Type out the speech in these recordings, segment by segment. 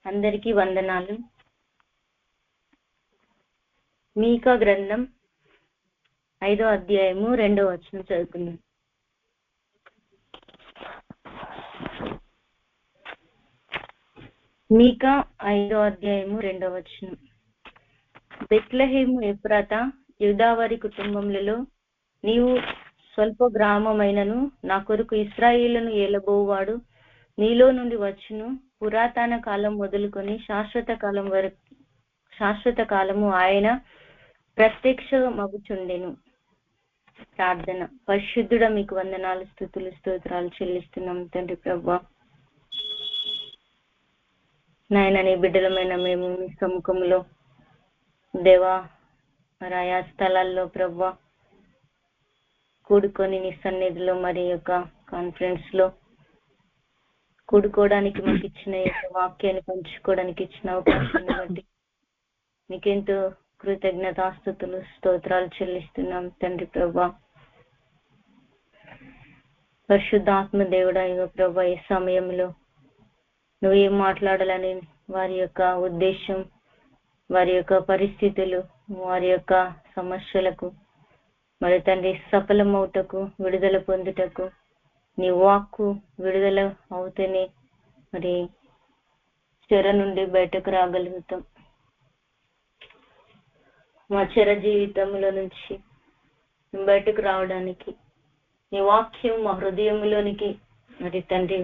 అందరికీ వందనాలు. మీకా గ్రంథం 5వ అధ్యాయము 2వ వచనం చదువుకుందాం. మీకా 5వ అధ్యాయము 2వ వచనం. బెత్లెహేము ఎఫ్రాతా, యూదావారి కుటుంబములలో నీవు స్వల్ప గ్రామమైనను నా కొరకు ఇశ్రాయేలును ఏలబోవాడు నీలో నుండి వచ్చును. పురాతన కాలం మొదలుకొని శాశ్వత కాలము ఆయన ప్రత్యక్షమగుచుండెను. ప్రార్థన. పరిశుద్ధుడ, మీకు వందనాలు, స్తుతులు, స్తోత్రాలు చెల్లిస్తున్నాం తండ్రి ప్రభువా. నాయన, నీ బిడ్డలమైన మేము మీ సముఖంలో దేవా మరి ఆయా స్థలాల్లో ప్రభువా కూడుకొని నీ సన్నిధిలో మరి యొక్క కాన్ఫరెన్స్ లో కూడుకోవడానికి మాకు ఇచ్చిన వాక్యాన్ని పంచుకోవడానికి ఇచ్చిన అవకాశాన్ని బట్టి నీకెంతో కృతజ్ఞతాస్తుతులు స్తోత్రాలు చెల్లిస్తున్నాం తండ్రి ప్రభువా. పరిశుద్ధాత్మ దేవుడా, ఇగో ప్రభువా, ఈ సమయంలో నువ్వేం మాట్లాడాలని వారి యొక్క ఉద్దేశం, వారి యొక్క పరిస్థితులు, వారి యొక్క సమస్యలకు మరి తండ్రి సఫలమవుటకు, విడుదల పొందుటకు నీ వాక్కు విడుదల అవుతేనే మరి చెర నుండి బయటకు రాగలుగుతాం. మా చెర జీవితంలో నుంచి బయటకు రావడానికి నీ వాక్యం మా హృదయంలోనికి మరి తండ్రి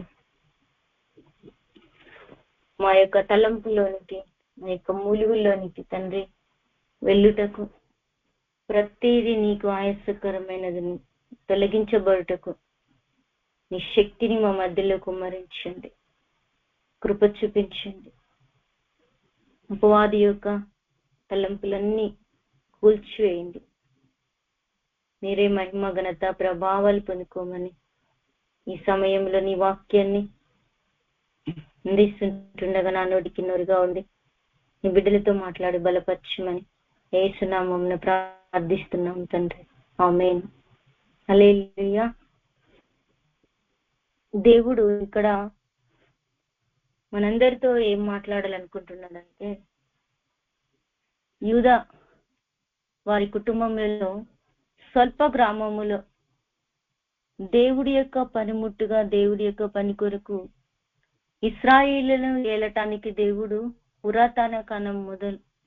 మా యొక్క తలంపులోనికి, మా యొక్క మూలుగుల్లోనికి తండ్రి వెళ్ళుటకు, ప్రతిదీ నీకు ఆయాసకరమైనది తొలగించబడుటకు నీ శక్తిని మా మధ్యలో కుమ్మరించండి, కృప చూపించండి. అపవాది యొక్క తలంపులన్నీ కూల్చివేయండి. మీరే మహిమ, ఘనత, ప్రభావాలు పొందుకోమని ఈ సమయంలో నీ వాక్యాన్ని అందిస్తుండగా నా నోటికి నోరుగా ఉండి నీ బిడ్డలతో మాట్లాడి బలపరచమని యేసు నామమున ప్రార్థిస్తున్నాం తండ్రి, ఆమేన్. హల్లెలూయా. దేవుడు ఇక్కడ మనందరితో ఏం మాట్లాడాలనుకుంటున్నాడంటే, యూదా వారి కుటుంబంలో స్వల్ప గ్రామములో దేవుడి యొక్క పనిముట్టుగా, దేవుడి యొక్క పని కొరకు ఇశ్రాయేలును ఏలటానికి దేవుడు పురాతన కాలం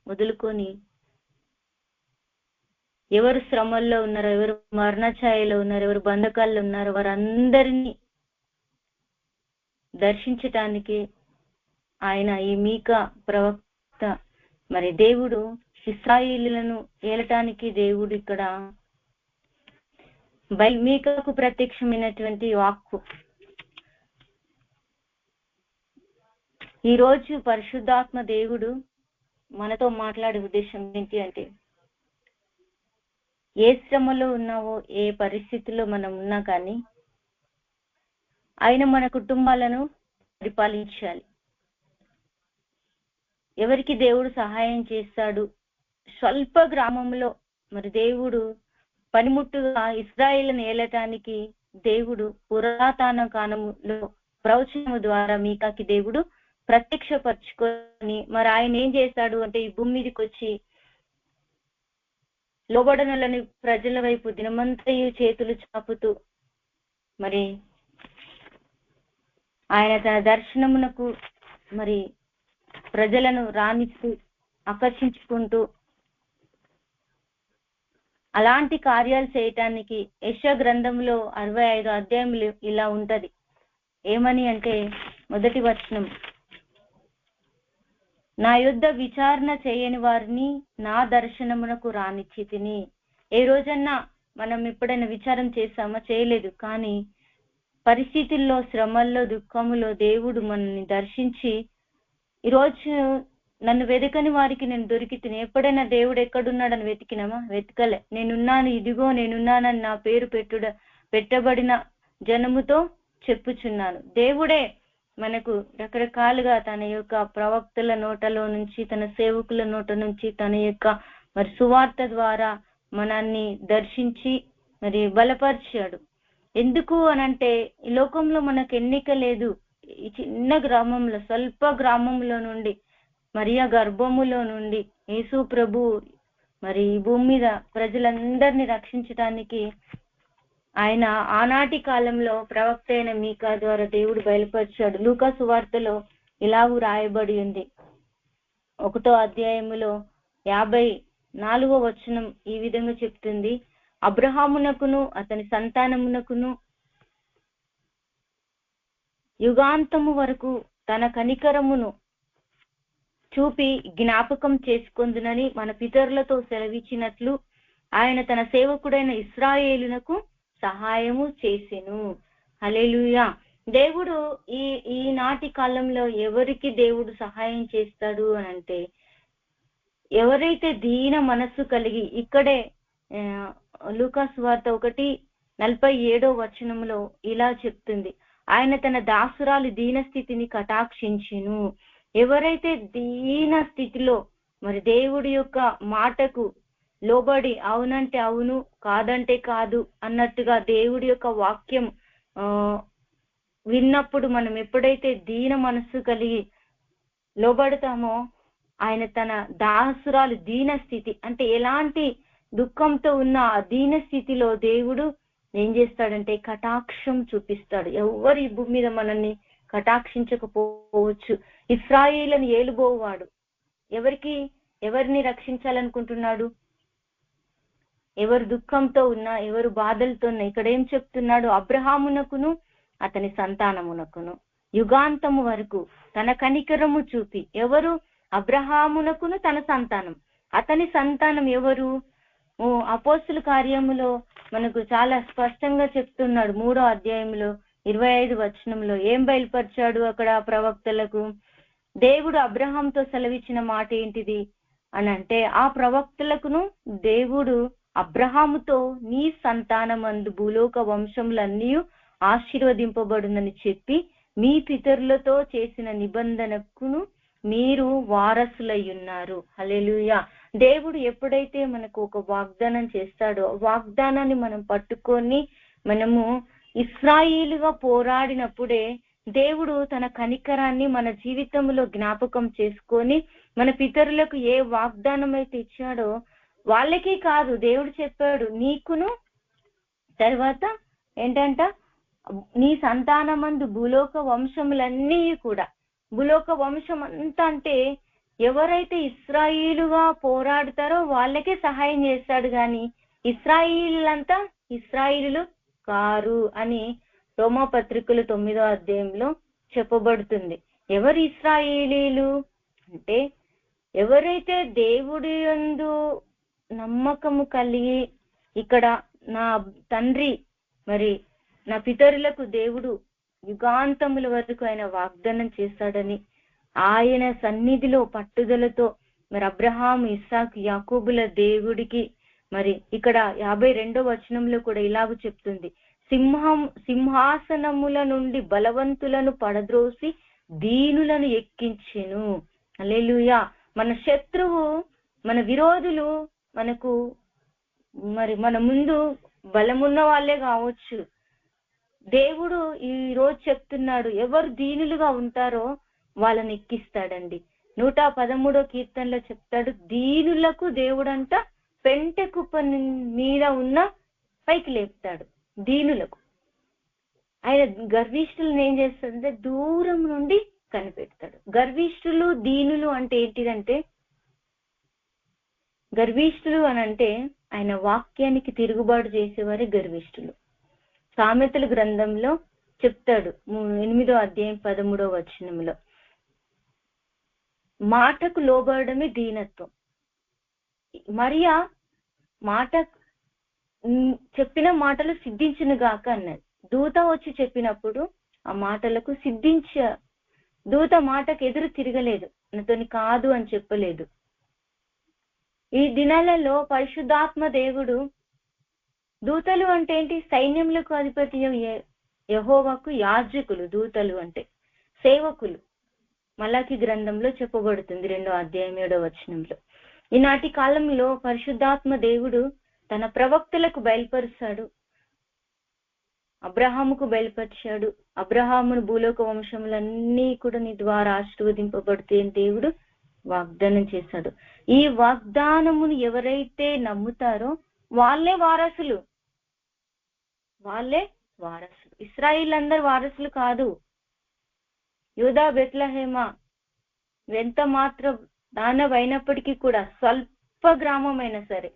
మొదలుకొని ఎవరు శ్రమల్లో ఉన్నారో, ఎవరు మరణఛాయలో ఉన్నారో, ఎవరు బంధకాల్లో ఉన్నారో వారందరినీ దర్శించటానికి ఆయన ఈ మీకా ప్రవక్త మరి దేవుడు ఇశ్రాయేలులను ఏలటానికి దేవుడు ఇక్కడ మీకాకు ప్రత్యక్షమైనటువంటి వాక్కు. ఈరోజు పరిశుద్ధాత్మ దేవుడు మనతో మాట్లాడే ఉద్దేశం ఏంటి అంటే, ఏ శ్రమలో ఉన్నావో, ఏ పరిస్థితిలో మనం ఉన్నా కానీ ఆయన మన కుటుంబాలను పరిపాలించాలి. ఎవరికి దేవుడు సహాయం చేస్తాడు? స్వల్ప గ్రామంలో మరి దేవుడు పనిముట్టుగా ఇశ్రాయేలును ఏలటానికి దేవుడు పురాతన కాలంలో ప్రవచనము ద్వారా మీకాకి దేవుడు ప్రత్యక్షపరచుకొని మరి ఆయన ఏం చేస్తాడు అంటే, ఈ భూమి మీదకి వచ్చి లోబడనులని ప్రజల వైపు దినమంతయు చేతులు చాపుతూ మరి ఆయన తన దర్శనమునకు మరి ప్రజలను రాణిస్తూ ఆకర్షించుకుంటూ అలాంటి కార్యాలు చేయటానికి యెషయా గ్రంథంలో 65వ అధ్యాయంలో ఇలా ఉంటది. ఏమని అంటే, మొదటి వచనం, నా యుద్ధ విచారణ చేయని వారిని నా దర్శనమునకు రానిచ్చి తిని. ఏ రోజన్నా మనం ఎప్పుడైనా విచారం చేస్తామా? చేయలేదు. కానీ పరిస్థితుల్లో, శ్రమల్లో, దుఃఖములో దేవుడు మనల్ని దర్శించి, ఈరోజు నన్ను వెతకని వారికి నేను దొరికితిని. ఎప్పుడైనా దేవుడు ఎక్కడున్నాడని వెతికినామా? వెతకలే. నేనున్నాను, ఇదిగో నేనున్నానని నా పేరు పెట్టబడిన జనముతో చెప్పుచున్నాను. దేవుడే మనకు రకరకాలుగా తన యొక్క ప్రవక్తల నోటలో నుంచి, తన సేవకుల నోట నుంచి, తన యొక్క మరి సువార్త ద్వారా మనల్ని దర్శించి మరి బలపరిచాడు. ఎందుకు అనంటే, ఈ లోకంలో మనకు ఎన్నిక లేదు. ఈ చిన్న గ్రామంలో, స్వల్ప గ్రామంలో నుండి, మరియా గర్భములో నుండి యేసు ప్రభు మరి ఈ భూమి మీద ప్రజలందరినీ రక్షించడానికి ఆయన ఆనాటి కాలంలో ప్రవక్త అయిన మీకా ద్వారా దేవుడు బయలుపరిచాడు. లూకా సువార్తలో ఇలాగూ రాయబడి ఉంది. 1వ అధ్యాయములో 54వ వచనం ఈ విధంగా చెప్తుంది, అబ్రహామునకును అతని సంతానమునకును యుగాంతము వరకు తన కనికరమును చూపి జ్ఞాపకం చేసుకొందునని మన పితరులతో సెలవిచ్చినట్లు ఆయన తన సేవకుడైన ఇశ్రాయేలునకు సహాయము చేసెను. హల్లెలూయా. దేవుడు ఈనాటి కాలంలో ఎవరికి దేవుడు సహాయం చేస్తాడు అని అంటే, ఎవరైతే దీన మనస్సు కలిగి, ఇక్కడే లూకా సువార్త 1:47 వచనంలో ఇలా చెప్తుంది, ఆయన తన దాసురాలి దీన స్థితిని కటాక్షించెను. ఎవరైతే దీన స్థితిలో మరి దేవుడి యొక్క మాటకు లోబడి అవునంటే అవును, కాదంటే కాదు అన్నట్టుగా దేవుడి యొక్క వాక్యం విన్నప్పుడు మనం ఎప్పుడైతే దీన మనస్సు కలిగి లోబడతామో, ఆయన తన దాసురాలు దీన స్థితి అంటే ఎలాంటి దుఃఖంతో ఉన్న ఆ దీన స్థితిలో దేవుడు ఏం చేస్తాడంటే కటాక్షం చూపిస్తాడు. ఎవరు ఈ భూమి మీద మనల్ని కటాక్షించకపోవచ్చు. ఇశ్రాయేలును ఏలుబోవాడు ఎవరిని రక్షించాలనుకుంటున్నాడు? ఎవరు దుఃఖంతో ఉన్నా, ఎవరు బాధలతో ఉన్నా, ఇక్కడ ఏం చెప్తున్నాడు? అబ్రహామునకును అతని సంతానమునకును యుగాంతము వరకు తన కనికరము చూపి. ఎవరు? అబ్రహామునకును తన సంతానం. అతని సంతానం ఎవరు? అపోస్తుల కార్యములో మనకు చాలా స్పష్టంగా చెప్తున్నాడు. 3వ అధ్యాయంలో 25 వచనంలో ఏం బయలుపరిచాడు అక్కడ ప్రవక్తలకు? దేవుడు అబ్రహాంతో సెలవిచ్చిన మాట ఏంటిది అని అంటే, ఆ ప్రవక్తలకును దేవుడు అబ్రహాముతో నీ సంతానమందు భూలోక వంశములన్నీ ఆశీర్వదింపబడునని చెప్పి మీ పితరులతో చేసిన నిబంధనకును మీరు వారసులై ఉన్నారు. హల్లెలూయా. దేవుడు ఎప్పుడైతే మనకు ఒక వాగ్దానం చేస్తాడో, వాగ్దానాన్ని మనం పట్టుకొని మనము ఇశ్రాయేలుగా పోరాడినప్పుడే దేవుడు తన కనికరాన్ని మన జీవితంలో జ్ఞాపకం చేసుకొని మన పితరులకు ఏ వాగ్దానం అయితే ఇచ్చాడో వాళ్ళకి కాదు, దేవుడు చెప్పాడు నీకును తర్వాత ఏంటంట, నీ సంతానమందు భూలోక వంశములన్నీ కూడా. భూలోక వంశం అంతా అంటే ఎవరైతే ఇశ్రాయేలుగా పోరాడతారో వాళ్ళకే సహాయం చేస్తాడు, కానీ ఇశ్రాయేలులంతా ఇశ్రాయేలులు కారు అని రోమాపత్రికలు 9వ అధ్యాయంలో చెప్పబడుతుంది. ఎవరు ఇశ్రాయేలీలు అంటే, ఎవరైతే దేవుడి యందు నమ్మకము కలిగి, ఇక్కడ నా తండ్రి మరి నా పితరులకు దేవుడు యుగాంతముల వరకు ఆయన వాగ్దానం చేస్తాడని ఆయన సన్నిధిలో పట్టుదలతో మరి అబ్రహాం, ఇస్సాకు, యాకోబుల దేవుడికి మరి ఇక్కడ 52వ వచనంలో కూడా ఇలాగ చెప్తుంది, సింహాసనముల నుండి బలవంతులను పడద్రోసి దీనులను ఎక్కించెను. హల్లెలూయా. మన శత్రువు, మన విరోధులు మనకు మరి మన ముందు బలమున్న వాళ్ళే కావచ్చు. దేవుడు ఈ రోజు చెప్తున్నాడు, ఎవరు దీనులుగా ఉంటారో వాళ్ళని ఎక్కిస్తాడండి. 113వ కీర్తనలో చెప్తాడు, దీనులకు దేవుడంట పెంట కుప్ప మీద ఉన్న పైకి లేపుతాడు. దీనులకు ఆయన గర్విష్ఠులను ఏం చేస్తాడంటే దూరం నుండి కనిపెడతాడు. గర్విష్ఠులు, దీనులు అంటే ఏంటిదంటే, గర్విష్ఠులు అని అంటే ఆయన వాక్యానికి తిరుగుబాటు చేసేవారే గర్విష్ఠులు. సామెతల గ్రంథంలో చెప్తాడు 8వ అధ్యాయం 13వ వచనంలో, మాటకు లోబడమే దీనత్వం. మరియా మాట చెప్పిన మాటలు సిద్ధించును గాక అన్నది. దూత వచ్చి చెప్పినప్పుడు ఆ మాటలకు దూత మాటకు ఎదురు తిరగలేదు, నాతోని కాదు అని చెప్పలేదు. ఈ దినాలలో పరిశుద్ధాత్మ దేవుడు, దూతలు అంటే ఏంటి? సైన్యములకు అధిపతి యెహోవాకు యాజకులు. దూతలు అంటే సేవకులు. మలాకి గ్రంథంలో చెప్పబడుతుంది 2వ అధ్యాయం 7వ వచనంలో. ఈనాటి కాలంలో పరిశుద్ధాత్మ దేవుడు తన ప్రవక్తలకు బయలుపరుస్తాడు. అబ్రహాముకు బయలుపరిచాడు. అబ్రహామును భూలోక వంశములన్నీ కూడా నీ ద్వారా ఆశీర్వదింపబడితే దేవుడు వాగ్దానం చేశాడు. ఈ వాగ్దానమును ఎవరైతే నమ్ముతారో వాళ్ళే వారసులు. ఇశ్రాయేల్ అందరు వారసులు కాదు. యూదా, బెత్లెహేమ ఎంత మాత్రం దానవైనప్పటికీ కూడా స్వల్ప గ్రామమైనా సరే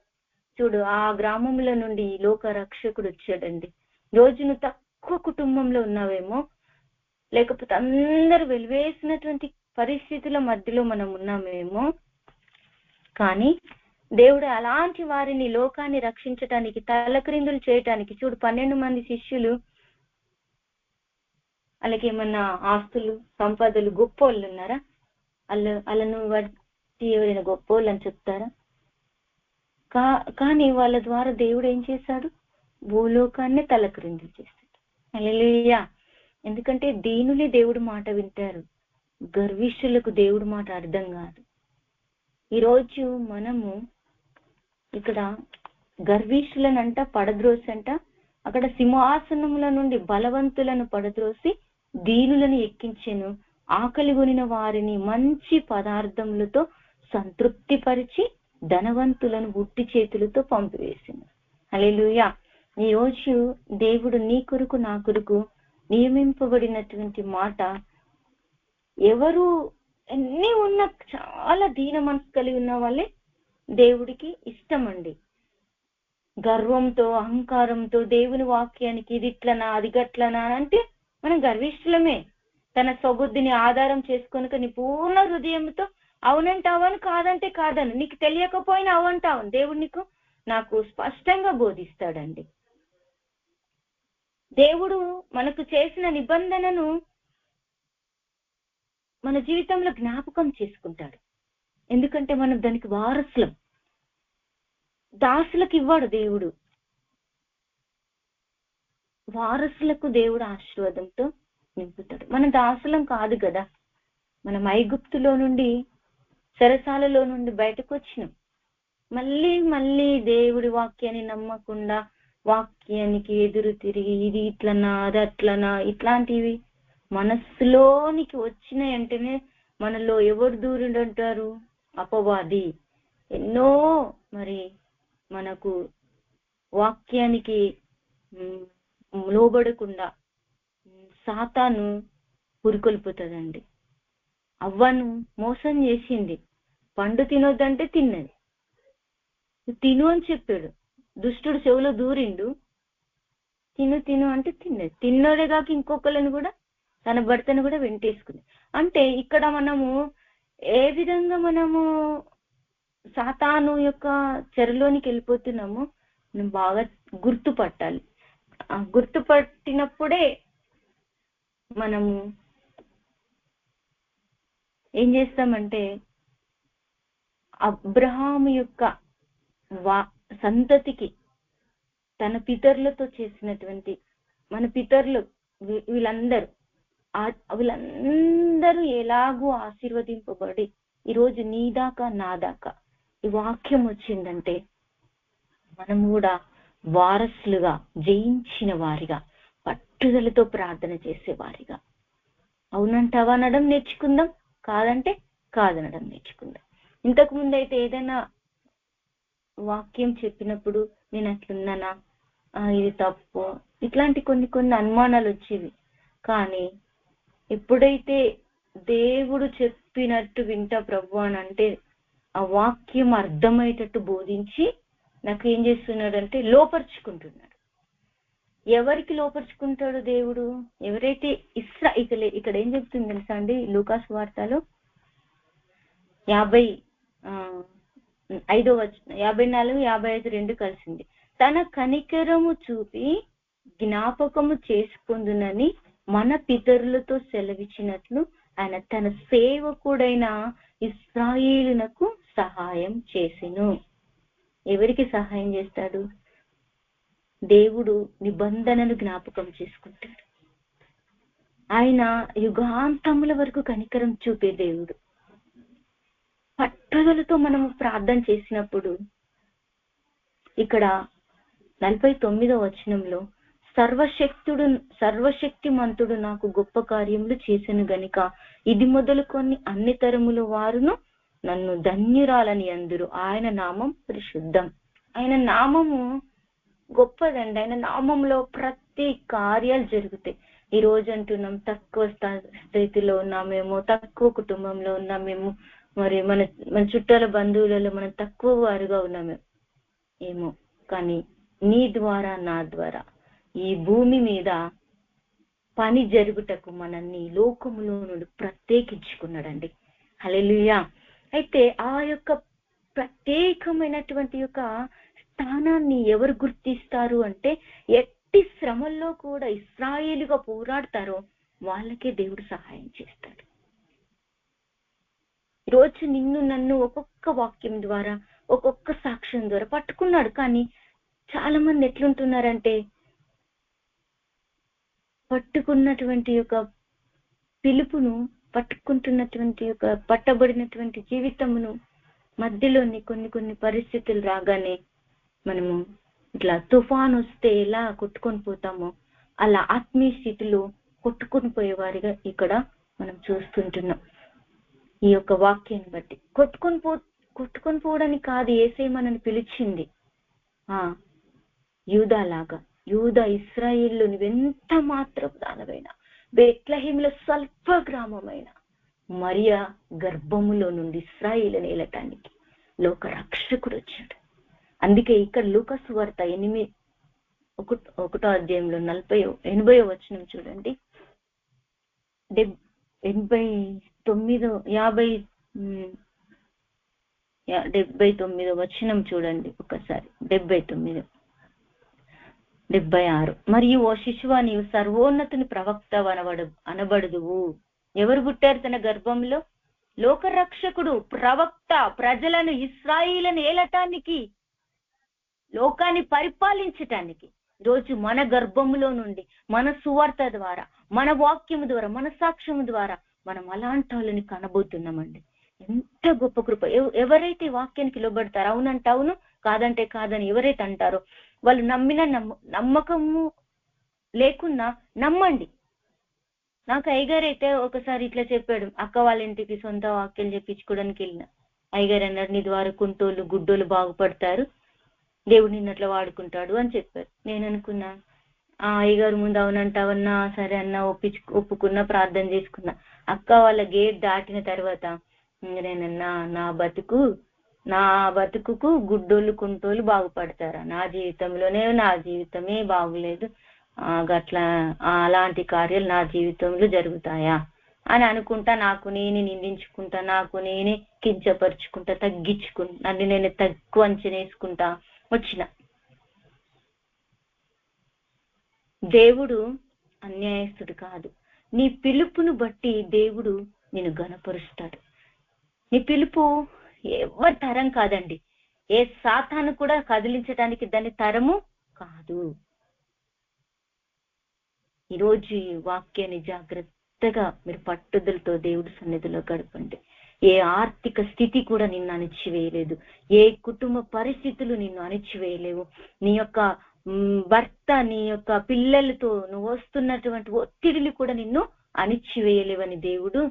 చూడు, ఆ గ్రామంలో నుండి లోక రక్షకుడు వచ్చాడండి. రోజు నువ్వు తక్కువ కుటుంబంలో ఉన్నావేమో, లేకపోతే అందరూ వెలివేసినటువంటి పరిస్థితుల మధ్యలో మనం ఉన్నామేమో, కానీ దేవుడు అలాంటి వారిని లోకాన్ని రక్షించటానికి, తలక్రిందులు చేయటానికి చూడు 12 మంది శిష్యులు, అలాగే ఏమన్నా ఆస్తులు సంపదలు గొప్పోళ్ళు ఉన్నారా? వాళ్ళను బట్టి ఎవరైనా గొప్పోళ్ళు అని చెప్తారా? కానీ వాళ్ళ ద్వారా దేవుడు ఏం చేశాడు? భూలోకాన్ని తలక్రిందులు చేశాడు. హల్లెలూయా. ఎందుకంటే దీనులే దేవుడు మాట వింటారు, గర్విష్ఠులకు దేవుడు మాట అర్థం కాదు. ఈరోజు మనము ఇక్కడ గర్విష్ఠులనంట పడద్రోసంట, అక్కడ సింహాసనముల నుండి బలవంతులను పడద్రోసి దీనులను ఎక్కించెను, ఆకలి కొనిన వారిని మంచి పదార్థములతో సంతృప్తి పరిచి ధనవంతులను ఉట్టి చేతులతో పంపివేసింది. హల్లెలూయా. ఈ రోజు దేవుడు నీ కొరకు నా కొరకు నియమింపబడినటువంటి మాట, ఎవరు ఎన్ని ఉన్న చాలా దీన మనసు కలిగి ఉన్న వాళ్ళే దేవుడికి ఇష్టం అండి. గర్వంతో అహంకారంతో దేవుని వాక్యానికి ఇది ఇట్లనా అది గట్లనా అంటే మనం గర్విష్ఠులమే. తన స్వబుద్ధిని ఆధారం చేసుకొనుక నీ పూర్ణ హృదయంతో అవునంటావని, కాదంటే కాదని, నీకు తెలియకపోయినా అవంటావని దేవుడు నాకు స్పష్టంగా బోధిస్తాడండి. దేవుడు మనకు చేసిన నిబంధనను మన జీవితంలో జ్ఞాపకం చేసుకుంటాడు. ఎందుకంటే మనం దానికి వారసులం. దాసులకు ఇవ్వడు దేవుడు, వారసులకు దేవుడు ఆశీర్వాదంతో నింపుతాడు. మన దాసులం కాదు కదా, మనం ఐగుప్తులో నుండి చెరసాలలో నుండి బయటకు వచ్చినాం. మళ్ళీ దేవుడి వాక్యాన్ని నమ్మకుండా వాక్యానికి ఎదురు తిరిగి ఇది ఇట్లనా అది అట్లనా ఇట్లాంటివి మనస్సులోనికి వచ్చిన వెంటనే మనలో ఎవరు దూరుంటారు? అపవాది. ఎన్నో మరి మనకు వాక్యానికి లోబడకుండా సాతాను పురికొల్పుతుందండి. అవ్వను మోసం చేసింది, పండు తినొద్దంటే తిన్నది, తిను అని చెప్పాడు. దుష్టుడు చెవులో దూరిండు, తిను అంటే తిన్నది. తిన్నోడే కాక ఇంకొకళ్ళని కూడా, తన భర్తను కూడా వెంటేసుకుంది. అంటే ఇక్కడ మనము ఏ విధంగా మనము సాతాను యొక్క చెరలోనికి వెళ్ళిపోతున్నామో మనం బాగా గుర్తుపట్టాలి. గుర్తుపట్టినప్పుడే మనము ఏం చేస్తామంటే అబ్రహాము యొక్క సంతతికి తన పితరులతో చేసినటువంటి మన పితరులు వీళ్ళందరూ ఎలాగూ ఆశీర్వదింపబడి ఈరోజు నీ దాకా నా దాకా ఈ వాక్యం వచ్చిందంటే మనం కూడా వారసులుగా, జయించిన వారిగా, పట్టుదలతో ప్రార్థన చేసేవారిగా, అవునంటావా అనడం నేర్చుకుందాం, కాదంటే కాదనడం నేర్చుకుందాం. ఇంతకు ముందు అయితే ఏదైనా వాక్యం చెప్పినప్పుడు నేను అట్లున్నానా, ఇది తప్పు, ఇట్లాంటి కొన్ని అనుమానాలు వచ్చేవి. కానీ ఎప్పుడైతే దేవుడు చెప్పినట్టు వింటా ప్రభు అని అంటే ఆ వాక్యం అర్థమయ్యేటట్టు బోధించి నాకు ఏం చేస్తున్నాడంటే లోపరుచుకుంటున్నాడు. ఎవరికి లోపరుచుకుంటాడు దేవుడు? ఎవరైతే ఇక్కడ ఏం చెప్తుంది తెలుసా అండి, లూకాసు వార్తలో 54-55 రెండు కలిసింది. తన కనికరము చూపి జ్ఞాపకము చేసుకుందునని మన పితరులతో సెలవిచ్చినట్లు ఆయన తన సేవకుడైన ఇశ్రాయేలునకు సహాయం చేసెను. ఎవరికి సహాయం చేస్తాడు? దేవుడు నిబంధనను జ్ఞాపకం చేసుకుంటాడు. ఆయన యుగాంతముల వరకు కనికరం చూపే దేవుడు. పట్టుదలతో మనము ప్రార్థన చేసినప్పుడు ఇక్కడ 49వ వచనంలో సర్వశక్తిమంతుడు నాకు గొప్ప కార్యములు చేసెను గనుక ఇది మొదలుకొని అన్ని తరముల వారును నన్ను ధన్యురాలని అందురు. ఆయన నామం పరిశుద్ధం. ఆయన నామము గొప్పదండి. ఆయన నామంలో ప్రతి కార్యాలు జరుగుతాయి. ఈ రోజు అంటున్నాం తక్కువ స్థితిలో ఉన్నామేమో, తక్కువ కుటుంబంలో ఉన్నామేమో, మరి మన చుట్టాల బంధువులలో మనం తక్కువ వారుగా ఉన్నామేమో ఏమో, కానీ నీ ద్వారా నా ద్వారా ఈ భూమి మీద పని జరుగుటకు మనల్ని లోకములో నుండి ప్రత్యేకించుకున్నాడండి. హల్లెలూయా. అయితే ఆ యొక్క ప్రత్యేకమైనటువంటి యొక్క స్థానాన్ని ఎవరు గుర్తిస్తారు అంటే, ఎట్టి శ్రమల్లో కూడా ఇశ్రాయేలుగా పోరాడతారో వాళ్ళకే దేవుడు సహాయం చేస్తాడు. ఈరోజు నిన్ను నన్ను ఒక్కొక్క వాక్యం ద్వారా, ఒక్కొక్క సాక్ష్యం ద్వారా పట్టుకున్నాడు. కానీ చాలా మంది ఎట్లుంటున్నారంటే, పట్టుకున్నటువంటి యొక్క పిలుపును, పట్టుకుంటున్నటువంటి యొక్క పట్టబడినటువంటి జీవితమును మధ్యలోని కొన్ని పరిస్థితులు రాగానే మనము ఇట్లా తుఫాన్ వస్తే ఎలా కొట్టుకొని పోతామో అలా ఆత్మీయ స్థితిలో కొట్టుకొని పోయేవారిగా ఇక్కడ మనం చూస్తుంటున్నాం. ఈ యొక్క వాక్యాన్ని బట్టి కొట్టుకొని పోవడానికి కాదు యేసయ్య మనల్ని పిలిచింది. యూదాలాగా, యూదా ఇశ్రాయేలు నువ్వెంత మాత్రం దానవైనా, బెత్లెహేములో స్వల్ప గ్రామమైన మరియా గర్భములో నుండి ఇశ్రాయేలుని ఏలటానికి లోక రక్షకుడు వచ్చాడు. అందుకే ఇక్కడ లూకా సువార్త 1వ అధ్యాయంలో 80వ వచనం చూడండి. 79వ వచనం చూడండి ఒకసారి. 76. మరియు ఓ శిశువా, నీవు సర్వోన్నతుని ప్రవక్త అనబడుదువు. ఎవరు పుట్టారు తన గర్భంలో? లోకరక్షకుడు, ప్రవక్త, ప్రజలను ఇశ్రాయేలును ఏలటానికి, లోకాన్ని పరిపాలించటానికి. రోజు మన గర్భములో నుండి, మన సువార్త ద్వారా, మన వాక్యము ద్వారా, మన సాక్ష్యము ద్వారా మనం అలాంటి వాళ్ళని కనబోతున్నామండి. ఎంత గొప్ప కృప! ఎవరైతే వాక్యానికి లోబడతారో, అవునంటే అవును, కాదంటే కాదని ఎవరైతే అంటారో వాళ్ళు నమ్మిన నమ్మకము లేకున్నా నమ్మండి. నాకు అయ్యగారు అయితే ఒకసారి ఇట్లా చెప్పాడు. అక్క వాళ్ళ ఇంటికి సొంత వాక్యాలు చెప్పించుకోవడానికి వెళ్ళిన. అయ్యగారు అన్నారు, నీ ద్వారా కుంటోళ్ళు గుడ్డోళ్ళు బాగుపడతారు, దేవుడు నిన్నట్లా వాడుకుంటాడు అని చెప్పారు. నేను అనుకున్నా, అయ్యగారు ముందు అవునంటావన్నా, సరే అన్నా, ఒప్పుకున్నా, ప్రార్థన చేసుకున్నా. అక్క వాళ్ళ గేట్ దాటిన తర్వాత నేనన్నా, నా బతుకుకు గుడ్డోళ్ళు కుంటోళ్ళు బాగుపడతారా? నా జీవితమే బాగులేదు, గట్లా అలాంటి కార్యాలు నా జీవితంలో జరుగుతాయా అని అనుకుంటా, నాకు నేనే నిందించుకుంటా, నాకు నేనే కించపరుచుకుంటా, తగ్గించుకుంటా, నన్ను నేను తక్కువ అంచనేసుకుంటా వచ్చిన. దేవుడు అన్యాయస్తుడు కాదు. నీ పిలుపును బట్టి దేవుడు నిన్ను ఘనపరుస్తాడు. నీ పిలుపు ఎవరి తరం కాదండి. ఏ సాతాను కూడా కదిలించడానికి దాని తరము కాదు. ఈరోజు ఈ వాక్యాన్ని జాగ్రత్తగా మీరు పట్టుదలతో దేవుడి సన్నిధిలో గడపండి. ఏ ఆర్థిక స్థితి కూడా నిన్ను అణిచివేయలేదు, ఏ కుటుంబ పరిస్థితులు నిన్ను అణిచివేయలేవు. నీ యొక్క భర్త, నీ యొక్క పిల్లలతో నువ్వు వస్తున్నటువంటి ఒత్తిడిలు కూడా నిన్ను అణిచివేయలేవని దేవుడు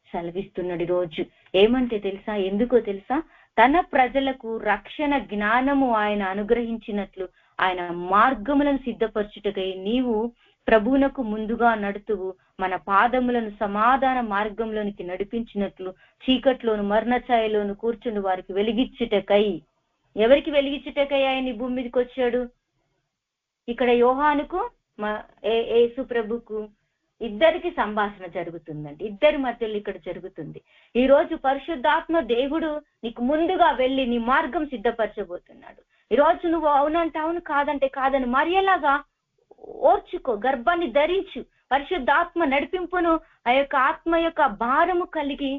సెలవిస్తున్నాడు. ఈరోజు ఏమంటే తెలుసా? ఎందుకో తెలుసా? తన ప్రజలకు రక్షణ జ్ఞానము ఆయన అనుగ్రహించినట్లు ఆయన మార్గములను సిద్ధపరచుటకై నీవు ప్రభువునకు ముందుగా నడుతువు. మన పాదములను సమాధాన మార్గంలోనికి నడిపించినట్లు చీకట్లోను మరణ ఛాయలోను కూర్చుని వారికి వెలిగించుటకై. ఎవరికి వెలిగించుటకై ఆయన ఈ భూమి మీదకి వచ్చాడు? ఇక్కడ యోహానుకు, యేసు ప్రభుకు ఇద్దరికి సంభాషణ జరుగుతుందండి. ఇద్దరి మధ్యలో ఇక్కడ జరుగుతుంది. ఈ రోజు పరిశుద్ధాత్మ దేవుడు నీకు ముందుగా వెళ్ళి నీ మార్గం సిద్ధపరచబోతున్నాడు. ఈ రోజు నువ్వు అవునంటే అవును, కాదంటే కాదని మరియలాగా ఓర్చుకో, గర్భాన్ని ధరించు. పరిశుద్ధాత్మ నడిపింపును, ఆ యొక్క ఆత్మ యొక్క భారము కలిగి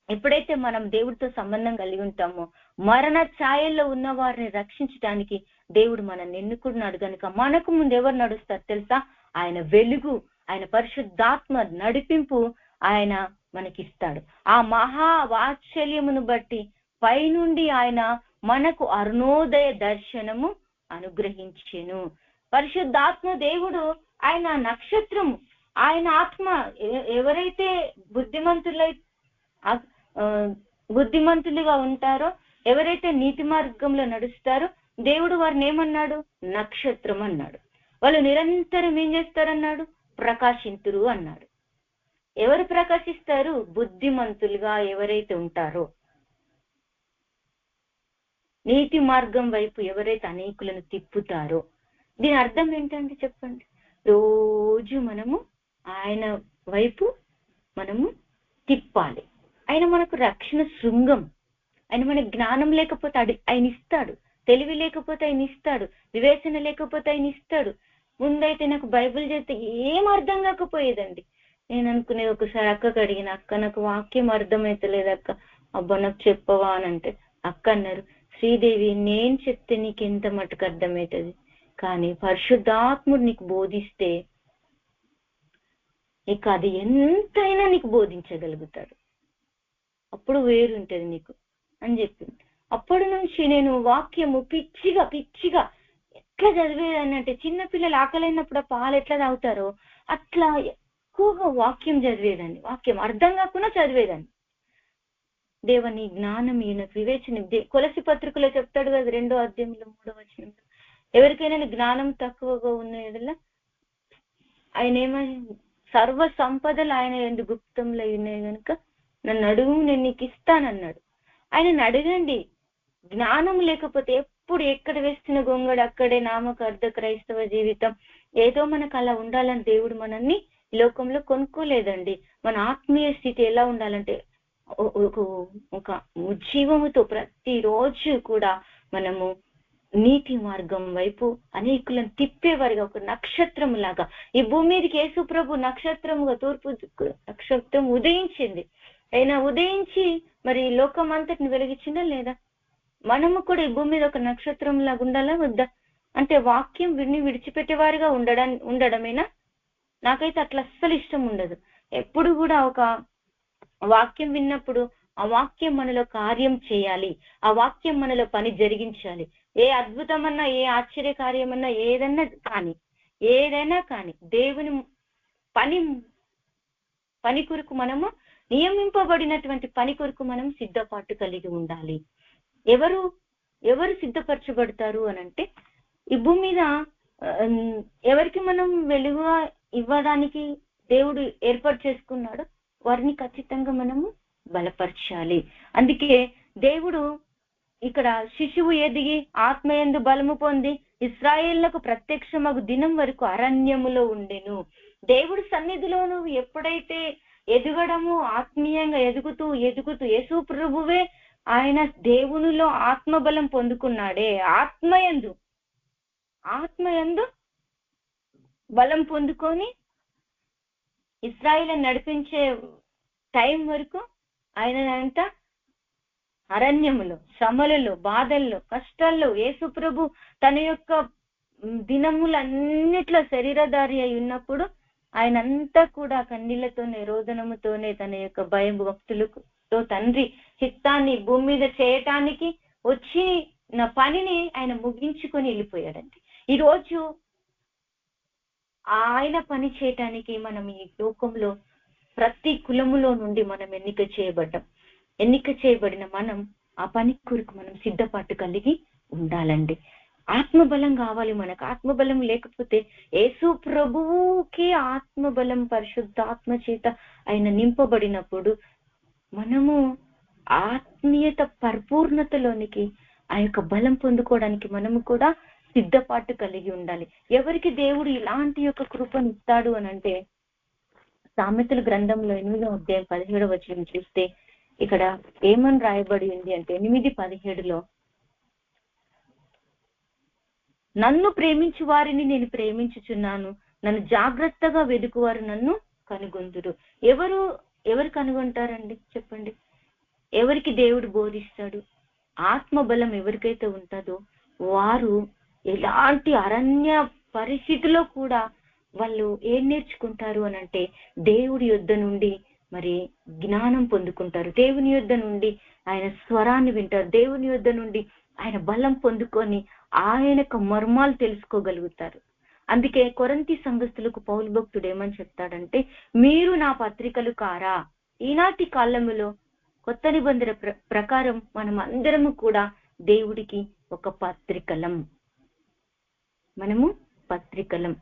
ఎప్పుడైతే మనం దేవుడితో సంబంధం కలిగి ఉంటామో, మరణ ఛాయల్లో ఉన్న వారిని రక్షించడానికి దేవుడు మనల్ని ఎన్నుకున్నాడు కనుక మనకు ముందు ఎవరు నడుస్తారు తెలుసా? ఆయన వెలుగు, ఆయన పరిశుద్ధాత్మ నడిపింపు ఆయన మనకిస్తాడు. ఆ మహా వాత్సల్యమును బట్టి పైనుండి ఆయన మనకు అరుణోదయ దర్శనము అనుగ్రహించెను. పరిశుద్ధాత్మ దేవుడు ఆయన నక్షత్రము, ఆయన ఆత్మ. ఎవరైతే బుద్ధిమంతులుగా ఉంటారో, ఎవరైతే నీతి మార్గంలో నడుస్తారో, దేవుడు వారిని ఏమన్నాడు? నక్షత్రం అన్నాడు. వాళ్ళు నిరంతరం ఏం చేస్తారన్నాడు? ప్రకాశింతురు అన్నాడు. ఎవరు ప్రకాశిస్తారు? బుద్ధిమంతులుగా ఎవరైతే ఉంటారో, నీతి మార్గం వైపు ఎవరైతే అనేకులను తిప్పుతారో. దీని అర్థం ఏంటంటే చెప్పండి. రోజు మనము ఆయన వైపు మనము తిప్పాలి. ఆయన మనకు రక్షణ శృంగం. ఆయన మనకు జ్ఞానం లేకపోతే ఆయన ఇస్తాడు, తెలివి లేకపోతే ఆయన ఇస్తాడు, వివేచన లేకపోతే ఆయన ఇస్తాడు. ముందైతే నాకు బైబిల్ చేస్తే ఏం అర్థం కాకపోయేదండి. నేను అనుకునేది, ఒకసారి అక్కకు అడిగిన, అక్క నాకు వాక్యం అర్థమైతలేదు అక్క, అబ్బా నాకు చెప్పవా అని అంటే, అక్క అన్నారు, శ్రీదేవి నేను చెప్తే నీకు ఎంత మటుకు అర్థమవుతుంది, కానీ పరిశుద్ధాత్ముడు నీకు బోధిస్తే ఇక అది ఎంతైనా నీకు బోధించగలుగుతాడు, అప్పుడు వేరుంటది నీకు అని చెప్పింది. అప్పటి నుంచి నేను వాక్యము పిచ్చిగా ఎట్లా చదివేదాన్ని అంటే, చిన్నపిల్లలు ఆకలైనప్పుడు పాలు ఎట్లా తాగుతారో అట్లా ఎక్కువగా వాక్యం చదివేదాన్ని. వాక్యం అర్థం కాకుండా చదివేదాన్ని. దేవుని జ్ఞానం, ఈయన వివేచన. కొలసి పత్రికలో చెప్తాడు కదా 2వ అధ్యాయంలో 3వ వచనంలో, ఎవరికైనా జ్ఞానం తక్కువగా ఉన్న ఆయన ఏమని, సర్వ సంపదలు ఆయన ఎందుకు గుప్తంలో ఉన్నాయి కనుక నన్ను అడుగు, నేను నీకు ఇస్తానన్నాడు. ఆయనను అడగండి. జ్ఞానం లేకపోతే ఎప్పుడు ఎక్కడ వేస్తున్న గొంగడు అక్కడే నామక అర్ధ క్రైస్తవ జీవితం. ఏదో మనకు అలా ఉండాలని దేవుడు మనల్ని ఈ లోకంలో కొనుక్కోలేదండి. మన ఆత్మీయ స్థితి ఎలా ఉండాలంటే, ఒక ఉజ్జీవముతో ప్రతిరోజు కూడా మనము నీతి మార్గం వైపు అనేకులను తిప్పేవారిగా, ఒక నక్షత్రం లాగా. ఈ భూమి మీదకి యేసు ప్రభు నక్షత్రముగా, తూర్పు నక్షత్రం ఉదయించింది. అయినా ఉదయించి మరి లోకం అంతటిని వెలిగించిందా లేదా? మనము కూడా ఈ భూమి మీద ఒక నక్షత్రం లాగా ఉండాలా వద్దా? అంటే వాక్యం విడిచిపెట్టేవారిగా ఉండడమేనా? నాకైతే అట్లా అస్సలు ఇష్టం ఉండదు. ఎప్పుడు కూడా ఒక వాక్యం విన్నప్పుడు ఆ వాక్యం మనలో కార్యం చేయాలి, ఆ వాక్యం మనలో పని జరిగించాలి. ఏ అద్భుతమన్నా, ఏ ఆశ్చర్య కార్యమన్నా, ఏదైనా కానీ దేవుని పని కొరకు మనము నియమింపబడినటువంటి పని కొరకు మనం సిద్ధపాటు కలిగి ఉండాలి. ఎవరు సిద్ధపరచబడతారు అనంటే, ఈ భూమి మీద ఎవరికి మనం వెలుగుగా ఇవ్వడానికి దేవుడు ఏర్పాటు చేసుకున్నాడో వారిని ఖచ్చితంగా మనము బలపరచాలి. అందుకే దేవుడు ఇక్కడ శిశువు ఎదిగి ఆత్మయందు బలము పొంది ఇశ్రాయేళ్లకు ప్రత్యక్షమగు దినం వరకు అరణ్యములో ఉండెను. దేవుడి సన్నిధిలో నువ్వు ఎప్పుడైతే ఎదగడము, ఆత్మీయంగా ఎదుగుతూ యేసు ప్రభువే ఆయన దేవునిలో ఆత్మబలం పొందుకున్నాడే, ఆత్మయందు బలం పొందుకొని ఇశ్రాయేలును నడిపించే టైం వరకు ఆయన అంట అరణ్యములో, శ్రమలలో, బాధల్లో, కష్టాల్లో యేసు ప్రభు తన యొక్క దినములన్నిట్లో శరీరధారి అయి ఉన్నప్పుడు ఆయన అంతా కూడా కన్నీళ్లతోనే, రోదనముతోనే తన యొక్క భయం భక్తులతో తండ్రి చిత్తాన్ని భూమి మీద చేయటానికి వచ్చిన పనిని ఆయన ముగించుకొని వెళ్ళిపోయాడండి. ఈరోజు ఆయన పని చేయటానికి మనం ఈ లోకంలో ప్రతి కులములో నుండి మనం ఎన్నిక చేయబడిన మనం ఆ పని కొరకు మనం సిద్ధపాటు కలిగి ఉండాలండి. ఆత్మబలం కావాలి మనకు. ఆత్మబలం లేకపోతే యేసు ప్రభువుకి ఆత్మబలం పరిశుద్ధాత్మ చేత ఆయన నింపబడినప్పుడు మనము ఆత్మీయత పరిపూర్ణతలోనికి ఆ యొక్క బలం పొందుకోవడానికి మనము కూడా సిద్ధపాటు కలిగి ఉండాలి. ఎవరికి దేవుడు ఇలాంటి యొక్క కృపను ఇస్తాడు అనంటే, సామెతల గ్రంథంలో 8వ అధ్యాయం 17వ వచనం చూస్తే ఇక్కడ ఏమని రాయబడి ఉంది అంటే, 8:17లో, నన్ను ప్రేమించు వారిని నేను ప్రేమించుచున్నాను, నన్ను జాగ్రత్తగా వెదుకువారు నన్ను కనుగొందురు. ఎవరు కనుగొంటారండి చెప్పండి? ఎవరికి దేవుడు బోధిస్తాడు? ఆత్మబలం ఎవరికైతే ఉంటుందో వారు ఎలాంటి అరణ్య పరిస్థితిలో కూడా వాళ్ళు ఏం నేర్చుకుంటారు అనంటే, దేవుడి యొద్ద నుండి మరి జ్ఞానం పొందుకుంటారు, దేవుని యొద్ద నుండి ఆయన స్వరాన్ని వింటారు, దేవుని యొద్ద నుండి ఆయన బలం పొందుకొని ఆయనకు మర్మాలు తెలుసుకోగలుగుతారు. అందుకే కొరింథీ సంఘస్థులకు పౌలు భక్తుడు ఏమని చెప్తాడంటే, మీరు నా పత్రికలు కారా. ఈనాటి కాలములో కొత్త నిబంధన ప్రకారం మనం అందరము కూడా దేవుడికి ఒక పత్రికలం. మనము పత్రికలం.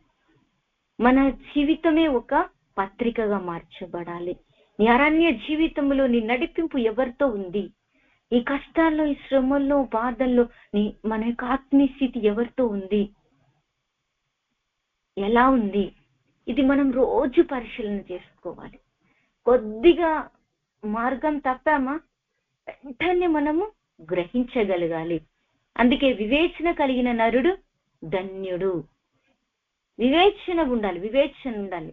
మన జీవితమే ఒక పత్రికగా మార్చబడాలి. నీ అరణ్య జీవితంలో నీ నడిపింపు ఎవరితో ఉంది? ఈ కష్టాల్లో, ఈ శ్రమల్లో, బాధల్లో మన యొక్క ఆత్మీయ స్థితి ఎవరితో ఉంది? ఎలా ఉంది? ఇది మనం రోజు పరిశీలన చేసుకోవాలి. కొద్దిగా మార్గం తప్పామా వెంటనే మనము గ్రహించగలగాలి. అందుకే వివేచన కలిగిన నరుడు ధన్యుడు. వివేచన ఉండాలి.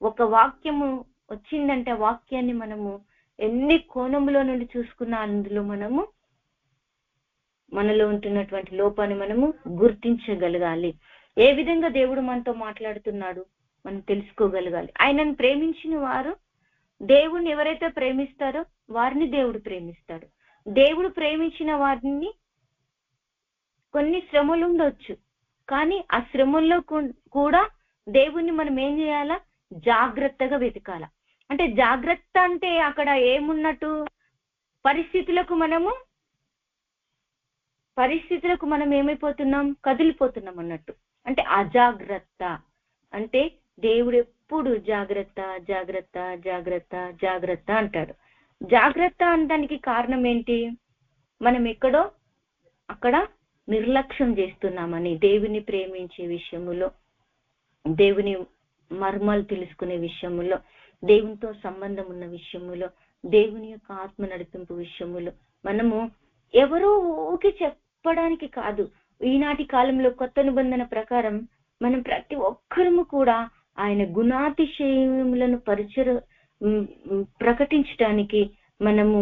ఒక వాక్యము వచ్చిందంటే ఆ వాక్యాన్ని మనము ఎన్ని కోణములో నుండి చూసుకున్నా అందులో మనలో ఉంటున్నటువంటి లోపాన్ని మనము గుర్తించగలగాలి. ఏ విధంగా దేవుడు మనతో మాట్లాడుతున్నాడు మనం తెలుసుకోగలగాలి. ఆయనను ప్రేమించిన వారు, దేవుణ్ణి ఎవరైతే ప్రేమిస్తారో వారిని దేవుడు ప్రేమిస్తాడు. దేవుడు ప్రేమించిన వారిని కొన్ని శ్రమలు ఉండొచ్చు, కానీ ఆ శ్రమల్లో కూడా దేవుణ్ణి మనం ఏం చేయాలా? జాగ్రత్తగా వెతకాల. అంటే జాగ్రత్త అంటే అక్కడ ఏమున్నట్టు? పరిస్థితులకు మనం ఏమైపోతున్నాం? కదిలిపోతున్నాం అన్నట్టు. అంటే అజాగ్రత్త. అంటే దేవుడు ఎప్పుడు జాగ్రత్త జాగ్రత్త జాగ్రత్త జాగ్రత్త అంటాడు. జాగ్రత్త అనడానికి కారణం ఏంటి? మనం ఎక్కడో అక్కడ నిర్లక్ష్యం చేస్తున్నామని. దేవుని ప్రేమించే విషయములో, దేవుని మర్మాలు తెలుసుకునే విషయములో, దేవునితో సంబంధం ఉన్న విషయములో, దేవుని యొక్క ఆత్మ నడిపింపు విషయములో మనము ఎవరో ఊకి చెప్పడానికి కాదు. ఈనాటి కాలంలో కొత్త నిబంధన ప్రకారం మనం ప్రతి ఒక్కరము కూడా ఆయన గుణాతిశయములను ప్రకటించడానికి మనము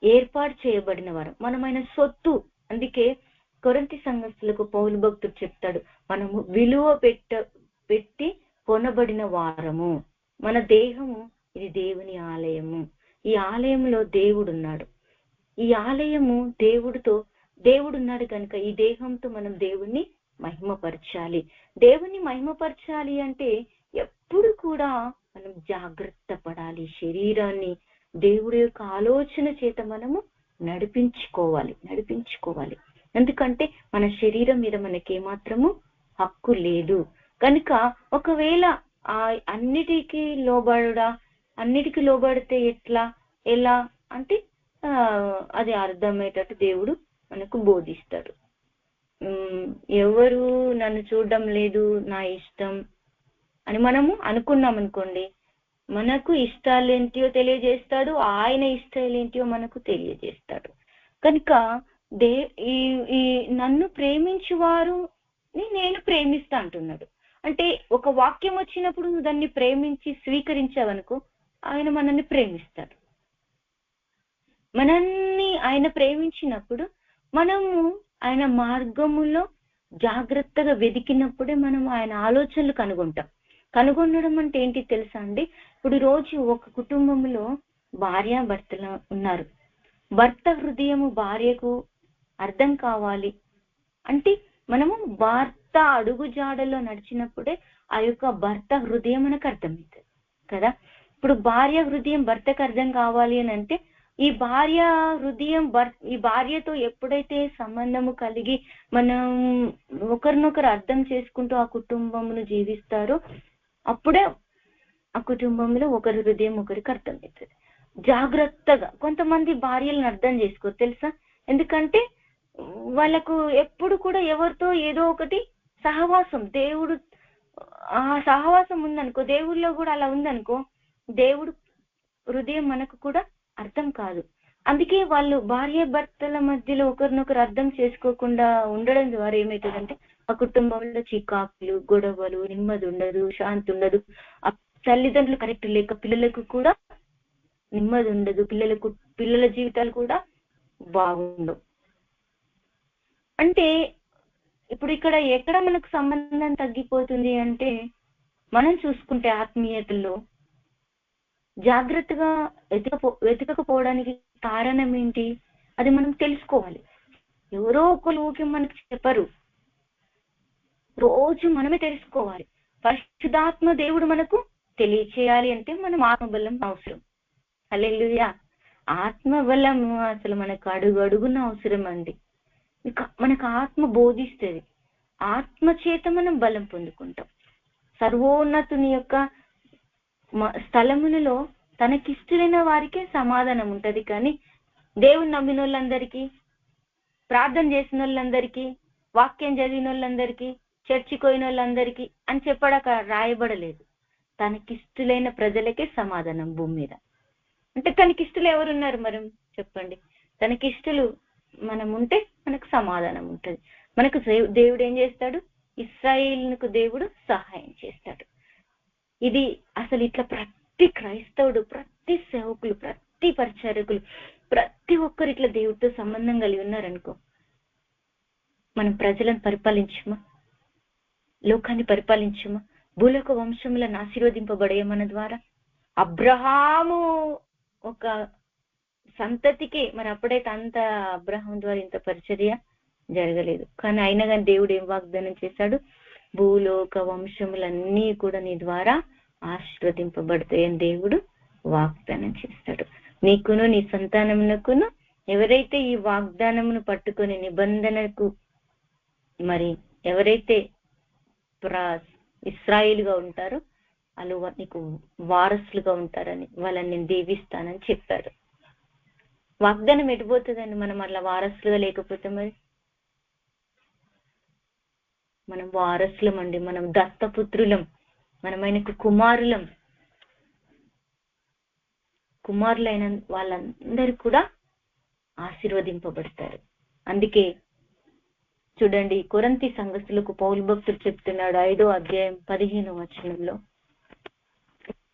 ఏర్పాటు చేయబడిన వారు. మనమైన సొత్తు. అందుకే కొరింథీ సంఘస్థులకు పౌలు భక్తుడు చెప్తాడు, మనము విలువ పెట్టి కొనబడిన వారము. మన దేహము ఇది దేవుని ఆలయము. ఈ ఆలయంలో దేవుడున్నాడు. ఈ ఆలయము దేవుడున్నాడు కనుక ఈ దేహంతో మనం దేవుణ్ణి మహిమపరచాలి. దేవుణ్ణి మహిమపరచాలి అంటే ఎప్పుడు కూడా మనం జాగ్రత్త పడాలి. శరీరాన్ని దేవుడి యొక్క ఆలోచన చేత మనము నడిపించుకోవాలి. ఎందుకంటే మన శరీరం మీద మనకేమాత్రము హక్కు లేదు కనుక ఒకవేళ అన్నిటికీ లోబడితే ఎలా అంటే అది అర్థమయ్యేటట్టు దేవుడు మనకు బోధిస్తాడు. ఎవరు నన్ను చూడడం లేదు, నా ఇష్టం అని మనము అనుకున్నాం అనుకోండి, మనకు ఇష్టాలు ఏంటియో తెలియజేస్తాడు, ఆయన ఇష్టాలు ఏంటియో మనకు తెలియజేస్తాడు. కనుక ఈ నన్ను ప్రేమించువారు నేను ప్రేమిస్తా అంటున్నాడు. అంటే ఒక వాక్యం వచ్చినప్పుడు దాన్ని ప్రేమించి స్వీకరించావనుకో ఆయన మనల్ని ప్రేమిస్తాడు. మనల్ని ఆయన ప్రేమించినప్పుడు మనము ఆయన మార్గములో జాగ్రత్తగా వెతికినప్పుడే మనం ఆయన ఆలోచనలు కనుగొనడం అంటే ఏంటి తెలుసా అండి? ఇప్పుడు రోజు ఒక కుటుంబంలో భార్య భర్తలు ఉన్నారు. భర్త హృదయము భార్యకు అర్థం కావాలి అంటే మనము భర్త అడుగు జాడలో నడిచినప్పుడే ఆ యొక్క భర్త హృదయం మనకు అర్థమవుతుంది కదా. ఇప్పుడు భార్య హృదయం భర్తకు అర్థం కావాలి అని అంటే ఈ భార్య హృదయం ఈ భార్యతో ఎప్పుడైతే సంబంధము కలిగి మనం ఒకరినొకరు అర్థం చేసుకుంటూ ఆ కుటుంబమును జీవిస్తారో అప్పుడే ఆ కుటుంబంలో ఒకరి హృదయం ఒకరికి అర్థమవుతుంది. జాగ్రత్తగా కొంతమంది భార్యలను అర్థం చేసుకోరు తెలుసా, ఎందుకంటే వాళ్ళకు ఎప్పుడు కూడా ఎవరితో ఏదో ఒకటి సహవాసం, దేవుడు ఆ సహవాసం ఉందనుకో, దేవుళ్ళలో కూడా అలా ఉందనుకో, దేవుడు హృదయం మనకు కూడా అర్థం కాదు. అందుకే వాళ్ళు భార్య భర్తల మధ్యలో ఒకరినొకరు అర్థం చేసుకోకుండా ఉండడం ద్వారా ఏమవుతుందంటే ఆ కుటుంబంలో చికాకులు, గొడవలు, నెమ్మది ఉండదు, శాంతి ఉండదు. ఆ తల్లిదండ్రులు కరెక్ట్ లేక పిల్లలకు కూడా నెమ్మది ఉండదు, పిల్లల జీవితాలు కూడా బాగుండవు. అంటే ఇప్పుడు ఇక్కడ ఎక్కడ మనకు సంబంధం తగ్గిపోతుంది అంటే మనం చూసుకుంటే ఆత్మీయతలో జాగ్రత్తగా వెతకపోవడానికి కారణం ఏంటి అది మనం తెలుసుకోవాలి. ఎవరో ఒకరు ఊకే మనకి చెప్పరు. రోజు మనమే తెలుసుకోవాలి. పరిశుద్ధాత్మ దేవుడు మనకు తెలియచేయాలి అంటే మనం ఆత్మబలం అవసరం. హల్లెలూయా. ఆత్మబలం అసలు మనకు అడుగు అడుగున అవసరం అండి. మనకు ఆత్మ బోధిస్తుంది, ఆత్మ చేత మనం బలం పొందుకుంటాం. సర్వోన్నతుని యొక్క స్థలములలో తనకిష్టమైన వారికే సమాధానం ఉంటది. కానీ దేవుని నమ్మిన వాళ్ళందరికీ, ప్రార్థన చేసిన వాళ్ళందరికీ, వాక్యం చదివిన వాళ్ళందరికీ, చర్చికి పోయిన వాళ్ళందరికీ అని చెప్పడాక రాయబడలేదు. తనకిష్టులైన ప్రజలకే సమాధానం భూమి మీద. అంటే తనకిష్టులు ఎవరున్నారు మరి చెప్పండి? తనకిష్టులు మనం ఉంటే మనకు సమాధానం ఉంటుంది. మనకు దేవుడు ఏం చేస్తాడు? ఇశ్రాయేలుకు దేవుడు సహాయం చేస్తాడు. ఇది అసలు ఇట్లా ప్రతి క్రైస్తవుడు, ప్రతి సేవకులు, ప్రతి పరిచారకులు, ప్రతి ఒక్కరు ఇట్లా దేవుడితో సంబంధం కలిగి ఉన్నారనుకో, మనం ప్రజలను పరిపాలించమా, లోకాన్ని పరిపాలించమా, భూలోక వంశములను ఆశీర్వదింపబడే మన ద్వారా. అబ్రహాము ఒక సంతతికి మరి అప్పుడైతే అంత అబ్రహాం ద్వారా ఇంత పరిచర్య జరగలేదు. కానీ అయినా కానీ దేవుడు ఏం వాగ్దానం చేశాడు? భూలోక వంశములన్నీ కూడా నీ ద్వారా ఆశీర్వదింపబడతాయని దేవుడు వాగ్దానం చేస్తాడు. నీకును నీ సంతానమునకును ఎవరైతే ఈ వాగ్దానమును పట్టుకొని నిబంధనకు మరి ఎవరైతే ఇశ్రాయేలుగా ఉంటారో వాళ్ళు నీకు వారసులుగా ఉంటారని, వాళ్ళని నేను దీవిస్తానని చెప్పాడు. వాగ్దానం ఎటుపోతుందండి మనం అట్లా వారసులుగా లేకపోతే? మరి మనం వారసులం అండి, మనం దత్తపుత్రులం, మనం ఆయనకు కుమారులైన వాళ్ళందరూ కూడా ఆశీర్వదింపబడతారు. అందుకే చూడండి, కొరింథీ సంఘస్థులకు పౌలు భక్తుడు చెప్తున్నాడు 5వ అధ్యాయం 15వ వచనంలో,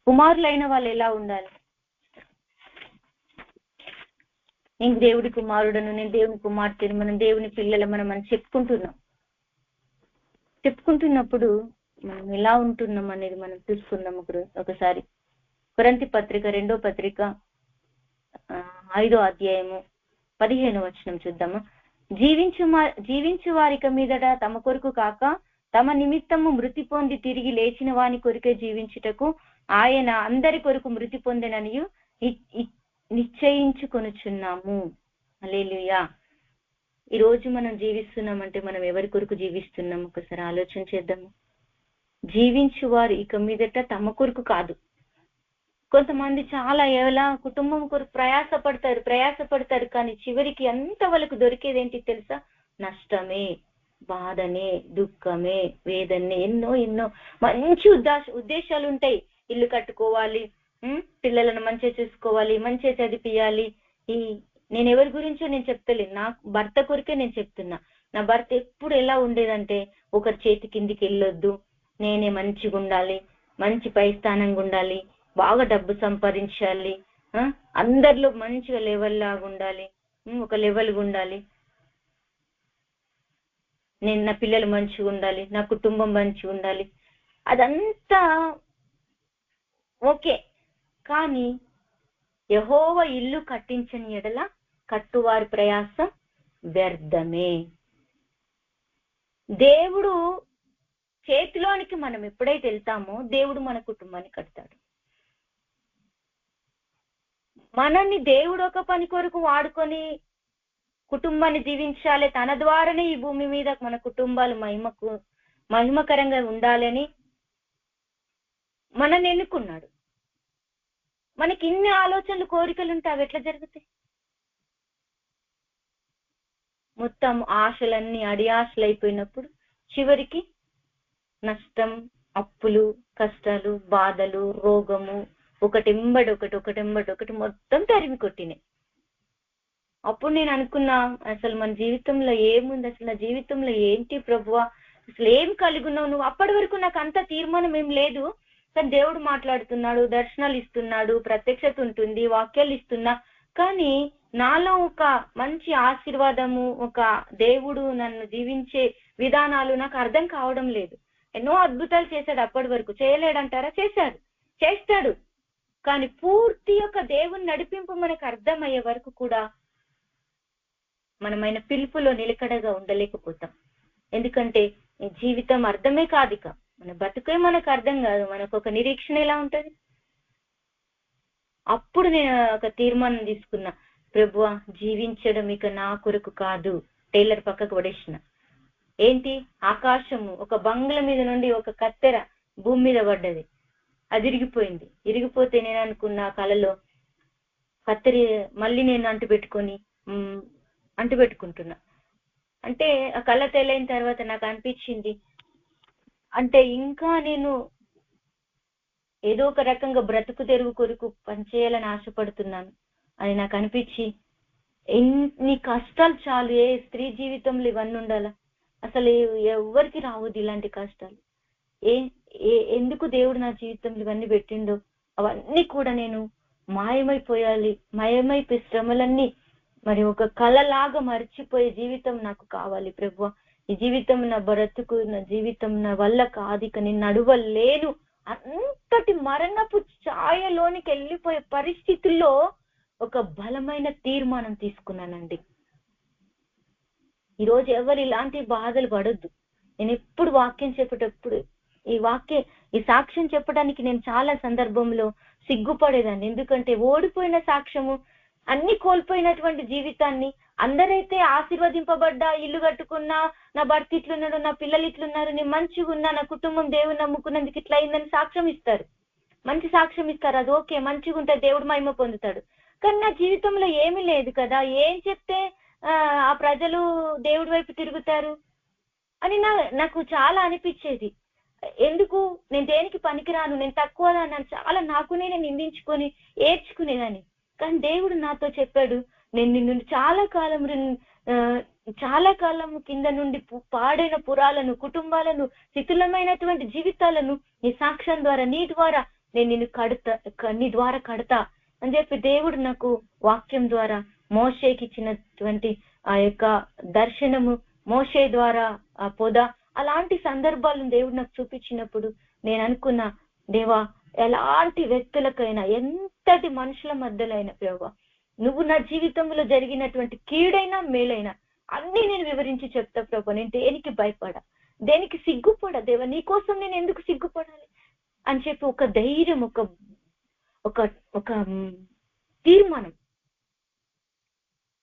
కుమారులైన వాళ్ళు ఎలా ఉండాలి? నేను దేవుడి కుమారుడను, నేను దేవుని కుమార్తెను, మనం దేవుని పిల్లలు మనం చెప్పుకుంటున్నప్పుడు మనం ఎలా ఉంటున్నాం అనేది మనం చూసుకుందాం ఒకసారి. కొరింథీ పత్రిక 2వ పత్రిక 5వ అధ్యాయము 15వ వచనం చూద్దామా. జీవించు వారిక మీదట తమ కొరకు కాక తమ నిమిత్తము మృతి పొంది తిరిగి లేచిన వాని కొరికే జీవించుటకు ఆయన అందరి కొరకు మృతి పొందెననియు నిశ్చయించుకొనుచున్నాము. హల్లెలూయా. ఈ రోజు మనం జీవిస్తున్నామంటే మనం ఎవరి కొరకు జీవిస్తున్నాం ఒకసారి ఆలోచన చేద్దాము. జీవించు వారు ఇక మీదట తమ కొరకు కాదు. కొంతమంది చాలా ఎలా కుటుంబం కొరకు ప్రయాసపడతారు కానీ చివరికి అంత వాళ్ళకు దొరికేది ఏంటి తెలుసా? నష్టమే, బాధనే, దుఃఖమే, వేదనే. ఎన్నో మంచి ఉద్దేశాలు ఉంటాయి. ఇల్లు కట్టుకోవాలి, పిల్లలను మంచిగా చూసుకోవాలి, మంచిగా చదివియాలి. నేను ఎవరి గురించో నేను చెప్తలేను, నా భర్త కొరికే నేను చెప్తున్నా. నా భర్త ఎప్పుడు ఎలా ఉండేదంటే, ఒకరి చేతి కిందికి వెళ్ళొద్దు, నేనే మంచిగా ఉండాలి, మంచి పై స్థానంగా ఉండాలి, బాగా డబ్బు సంపాదించాలి, అందరిలో మంచిగా లెవెల్ లాగా ఉండాలి, ఒక లెవెల్గా ఉండాలి, నేను నా పిల్లలు మంచిగా ఉండాలి, నా కుటుంబం మంచిగా ఉండాలి. అదంతా ఓకే. కానీ యెహోవా ఇల్లు కట్టించని ఎడల కట్టువారి ప్రయాసం వ్యర్థమే. దేవుడు చేతిలోనికి మనం ఎప్పుడైతే వెళ్తామో దేవుడు మన కుటుంబాన్ని కడతాడు. మనల్ని దేవుడు ఒక పని కొరకు వాడుకొని కుటుంబాన్ని జీవించాలి, తన ద్వారానే ఈ భూమి మీద మన కుటుంబాలు మహిమకరంగా ఉండాలని మనల్ని ఎన్నుకున్నాడు. మనకి ఇన్ని ఆలోచనలు, కోరికలు ఉంటే అవి ఎట్లా జరుగుతాయి? మొత్తం ఆశలన్నీ అడి ఆశలు అయిపోయినప్పుడు చివరికి నష్టం, అప్పులు, కష్టాలు, బాధలు, రోగము, ఒకటెంబడి మొత్తం తరిమి కొట్టినాయి. అప్పుడు నేను అనుకున్నా, అసలు మన జీవితంలో ఏముంది, అసలు నా జీవితంలో ఏంటి ప్రభువా, అసలు ఏం కలిగి ఉన్నావు నువ్వు? అప్పటి వరకు నాకు అంత తీర్మానం ఏం లేదు, కానీ దేవుడు మాట్లాడుతున్నాడు, దర్శనాలు ఇస్తున్నాడు, ప్రత్యక్షత ఉంటుంది, వాక్యాలు ఇస్తున్నా. కానీ నాలో ఒక మంచి ఆశీర్వాదము, ఒక దేవుడు నన్ను దీవించే విధానాలు నాకు అర్థం కావడం లేదు. ఎన్నో అద్భుతాలు చేశాడు, అప్పటి వరకు చేయలేడంటారా? చేస్తాడు. కానీ పూర్తి యొక్క దేవుని నడిపింపు మనకు అర్థమయ్యే వరకు కూడా మనమైన పిలుపులో నిలకడగా ఉండలేకపోతాం. ఎందుకంటే జీవితం అర్థమే కాదు. ఇక మన బతుకే మనకు అర్థం కాదు. మనకు ఒక నిరీక్షణ ఎలా ఉంటది? అప్పుడు నేను ఒక తీర్మానం తీసుకున్నా, ప్రభువా జీవించడం ఇక నా కొరకు కాదు. టైలర్ పక్కకు పడేసిన. ఏంటి? ఆకాశము ఒక బంగ్ల మీద నుండి ఒక కత్తెర భూమి మీద పడ్డది. అది ఇరిగిపోయింది. ఇరిగిపోతే నేను అనుకున్న కళలో కత్తెర మళ్ళీ నేను అంటు పెట్టుకుంటున్నా. అంటే ఆ కళ తెలైన తర్వాత నాకు అనిపించింది, అంటే ఇంకా నేను ఏదో ఒక రకంగా బ్రతుకు తెరువు కొరకు పనిచేయాలని ఆశపడుతున్నాను అని నాకు అనిపించి, ఎన్ని కష్టాలు చాలు, ఏ స్త్రీ జీవితంలో ఇవన్నీ ఉండాలా? అసలు ఎవరికి రావద్దు ఇలాంటి కష్టాలు. ఎందుకు దేవుడు నా జీవితంలో ఇవన్నీ పెట్టిండో అవన్నీ కూడా నేను మాయమైపోయి శ్రమలన్నీ మరి ఒక కళలాగా మర్చిపోయే జీవితం నాకు కావాలి ప్రభువా. ఈ జీవితం నా బ్రతుకు, నా జీవితం నా వల్ల కాదు, ఇక నేను నడవలేను అంతటి మరణపు ఛాయలోనికి వెళ్ళిపోయే పరిస్థితుల్లో ఒక బలమైన తీర్మానం తీసుకున్నానండి. ఈరోజు ఎవరు ఇలాంటి బాధలు పడొద్దు. నేను ఎప్పుడు వాక్యం చెప్పేటప్పుడు ఈ సాక్ష్యం చెప్పడానికి నేను చాలా సందర్భంలో సిగ్గుపడేదాన్ని. ఎందుకంటే ఓడిపోయిన సాక్ష్యము, అన్ని కోల్పోయినటువంటి జీవితాన్ని, అందరైతే ఆశీర్వదింపబడ్డా, ఇల్లు కట్టుకున్నా, నా భర్త ఇట్లున్నాడు, నా పిల్లలు ఇట్లున్నారు, నేను మంచిగా ఉన్నా, నా కుటుంబం దేవుని నమ్ముకున్నందుకు ఇట్లా అయిందని సాక్ష్యం ఇస్తారు. మంచి సాక్ష్యం ఇస్తారు, అది ఓకే, మంచిగా ఉంటే దేవుడు మహిమ పొందుతాడు. కానీ నా జీవితంలో ఏమీ లేదు కదా, ఏం చెప్తే ఆ ప్రజలు దేవుడి వైపు తిరుగుతారు అని నాకు చాలా అనిపించేది. ఎందుకు నేను దేనికి పనికిరాను, నేను తక్కువ అని చాలా నాకు నేను నిందించుకొని ఏడ్చుకునేదాన్ని. కానీ దేవుడు నాతో చెప్పాడు, నేను నిన్ను చాలా కాలం కింద నుండి పాడైన పురాలను, కుటుంబాలను, శిథిలమైనటువంటి జీవితాలను నీ సాక్ష్యం ద్వారా, నీ ద్వారా నేను నీ ద్వారా కడతా అని చెప్పి దేవుడు నాకు వాక్యం ద్వారా మోషేకి ఇచ్చినటువంటి ఆ యొక్క దర్శనము, మోషే ద్వారా ఆ పొద, అలాంటి సందర్భాలను దేవుడు నాకు చూపించినప్పుడు నేను అనుకున్నా, దేవా ఎలాంటి వ్యక్తులకైనా, ఎంతటి మనుషుల మధ్యలో అయినా ప్రభా, నువ్వు నా జీవితంలో జరిగినటువంటి కీడైనా మేలైనా అన్ని నేను వివరించి చెప్తా ప్రభా. నేను దేనికి భయపడా, దేనికి సిగ్గుపడా దేవా, నీకోసం నేను ఎందుకు సిగ్గుపడాలి అని చెప్పి ఒక ధైర్యం, ఒక తీర్మానం,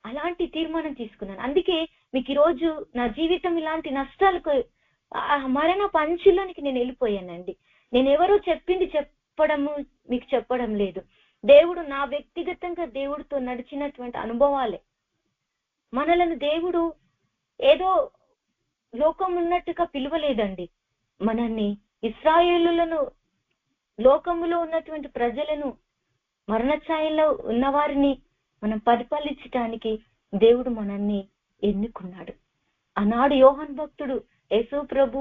అలాంటి తీర్మానం తీసుకున్నాను. అందుకే మీకు ఈరోజు నా జీవితం ఇలాంటి నష్టాలకు మరణ పంచులోనికి నేను వెళ్ళిపోయానండి. నేను ఎవరో చెప్పడము మీకు చెప్పడం లేదు. దేవుడు నా వ్యక్తిగతంగా దేవుడితో నడిచినటువంటి అనుభవాలే. మనలను దేవుడు ఏదో లోకం ఉన్నట్టుగా పిలువలేదండి. మనల్ని ఇశ్రాయేలులను, లోకములో ఉన్నటువంటి ప్రజలను, మరణఛాయలో ఉన్నవారిని మనం పరిపాలించటానికి దేవుడు మనల్ని ఎన్నుకున్నాడు. ఆనాడు యోహాన్ భక్తుడు, యేసు ప్రభు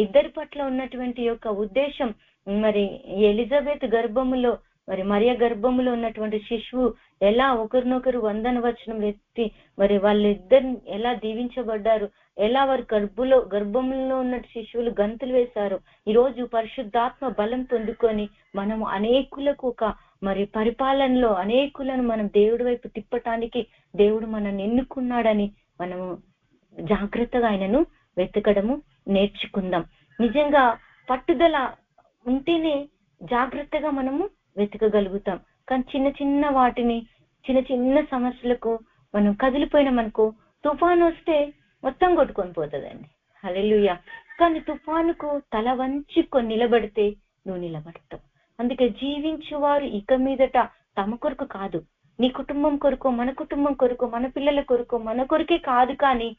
ఇద్దరి పట్ల ఉన్నటువంటి యొక్క ఉద్దేశం, మరి ఎలిజబెత్ గర్భములో, మరి మరియ గర్భములో ఉన్నటువంటి శిశువు ఎలా ఒకరినొకరు వందన వచనం ఎత్తి మరి వాళ్ళిద్దరు ఎలా దీవించబడ్డారు, ఎలా వారి గర్భంలో ఉన్న శిశువులు గంతులు వేశారు. ఈరోజు పరిశుద్ధాత్మ బలం పొందుకొని మనము అనేకులకు ఒక మరి పరిపాలనలో అనేకులను మనం దేవుడి వైపు తిప్పటానికి దేవుడు మనల్ని ఎన్నుకున్నాడని మనము జాగ్రత్తగా ఆయనను వెతకడము నేర్చుకుందాం. నిజంగా పట్టుదల ఉంటేనే జాగ్రత్తగా మనము వెతకగలుగుతాం. కానీ చిన్న వాటిని, చిన్న సమస్యలకు మనం కదిలిపోయినామనుకో, తుఫాను వస్తే మొత్తం కొట్టుకొని పోతుందండి. హల్లెలూయా. కానీ తుఫానుకు తల వంచుకొని నిలబడితే నువ్వు నిలబడతావు. అందుకే జీవించువారు ఇక మీదట తమ కొరకు కాదు, నీ కుటుంబం కొరకు, మన కుటుంబం కొరకు, మన పిల్లల కొరకు, మన కొరకే కాదు, కానీ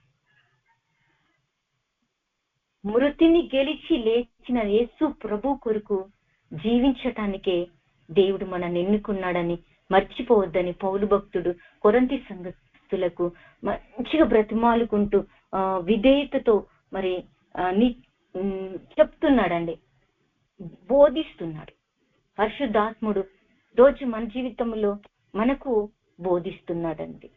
మృతిని గెలిచి లేచిన యేసు ప్రభు కొరకు జీవించటానికే దేవుడు మనల్ని ఎన్నుకున్నాడని మర్చిపోవద్దని పౌలు భక్తుడు కొరింథీ సంఘస్థులకు మంచిగా బ్రతిమాలుకుంటూ విధేయతతో మరి చెప్తున్నాడండి, బోధిస్తున్నాడు. పరిశుద్ధాత్ముడు రోజు మన జీవితంలో మనకు బోధిస్తున్నాడండి.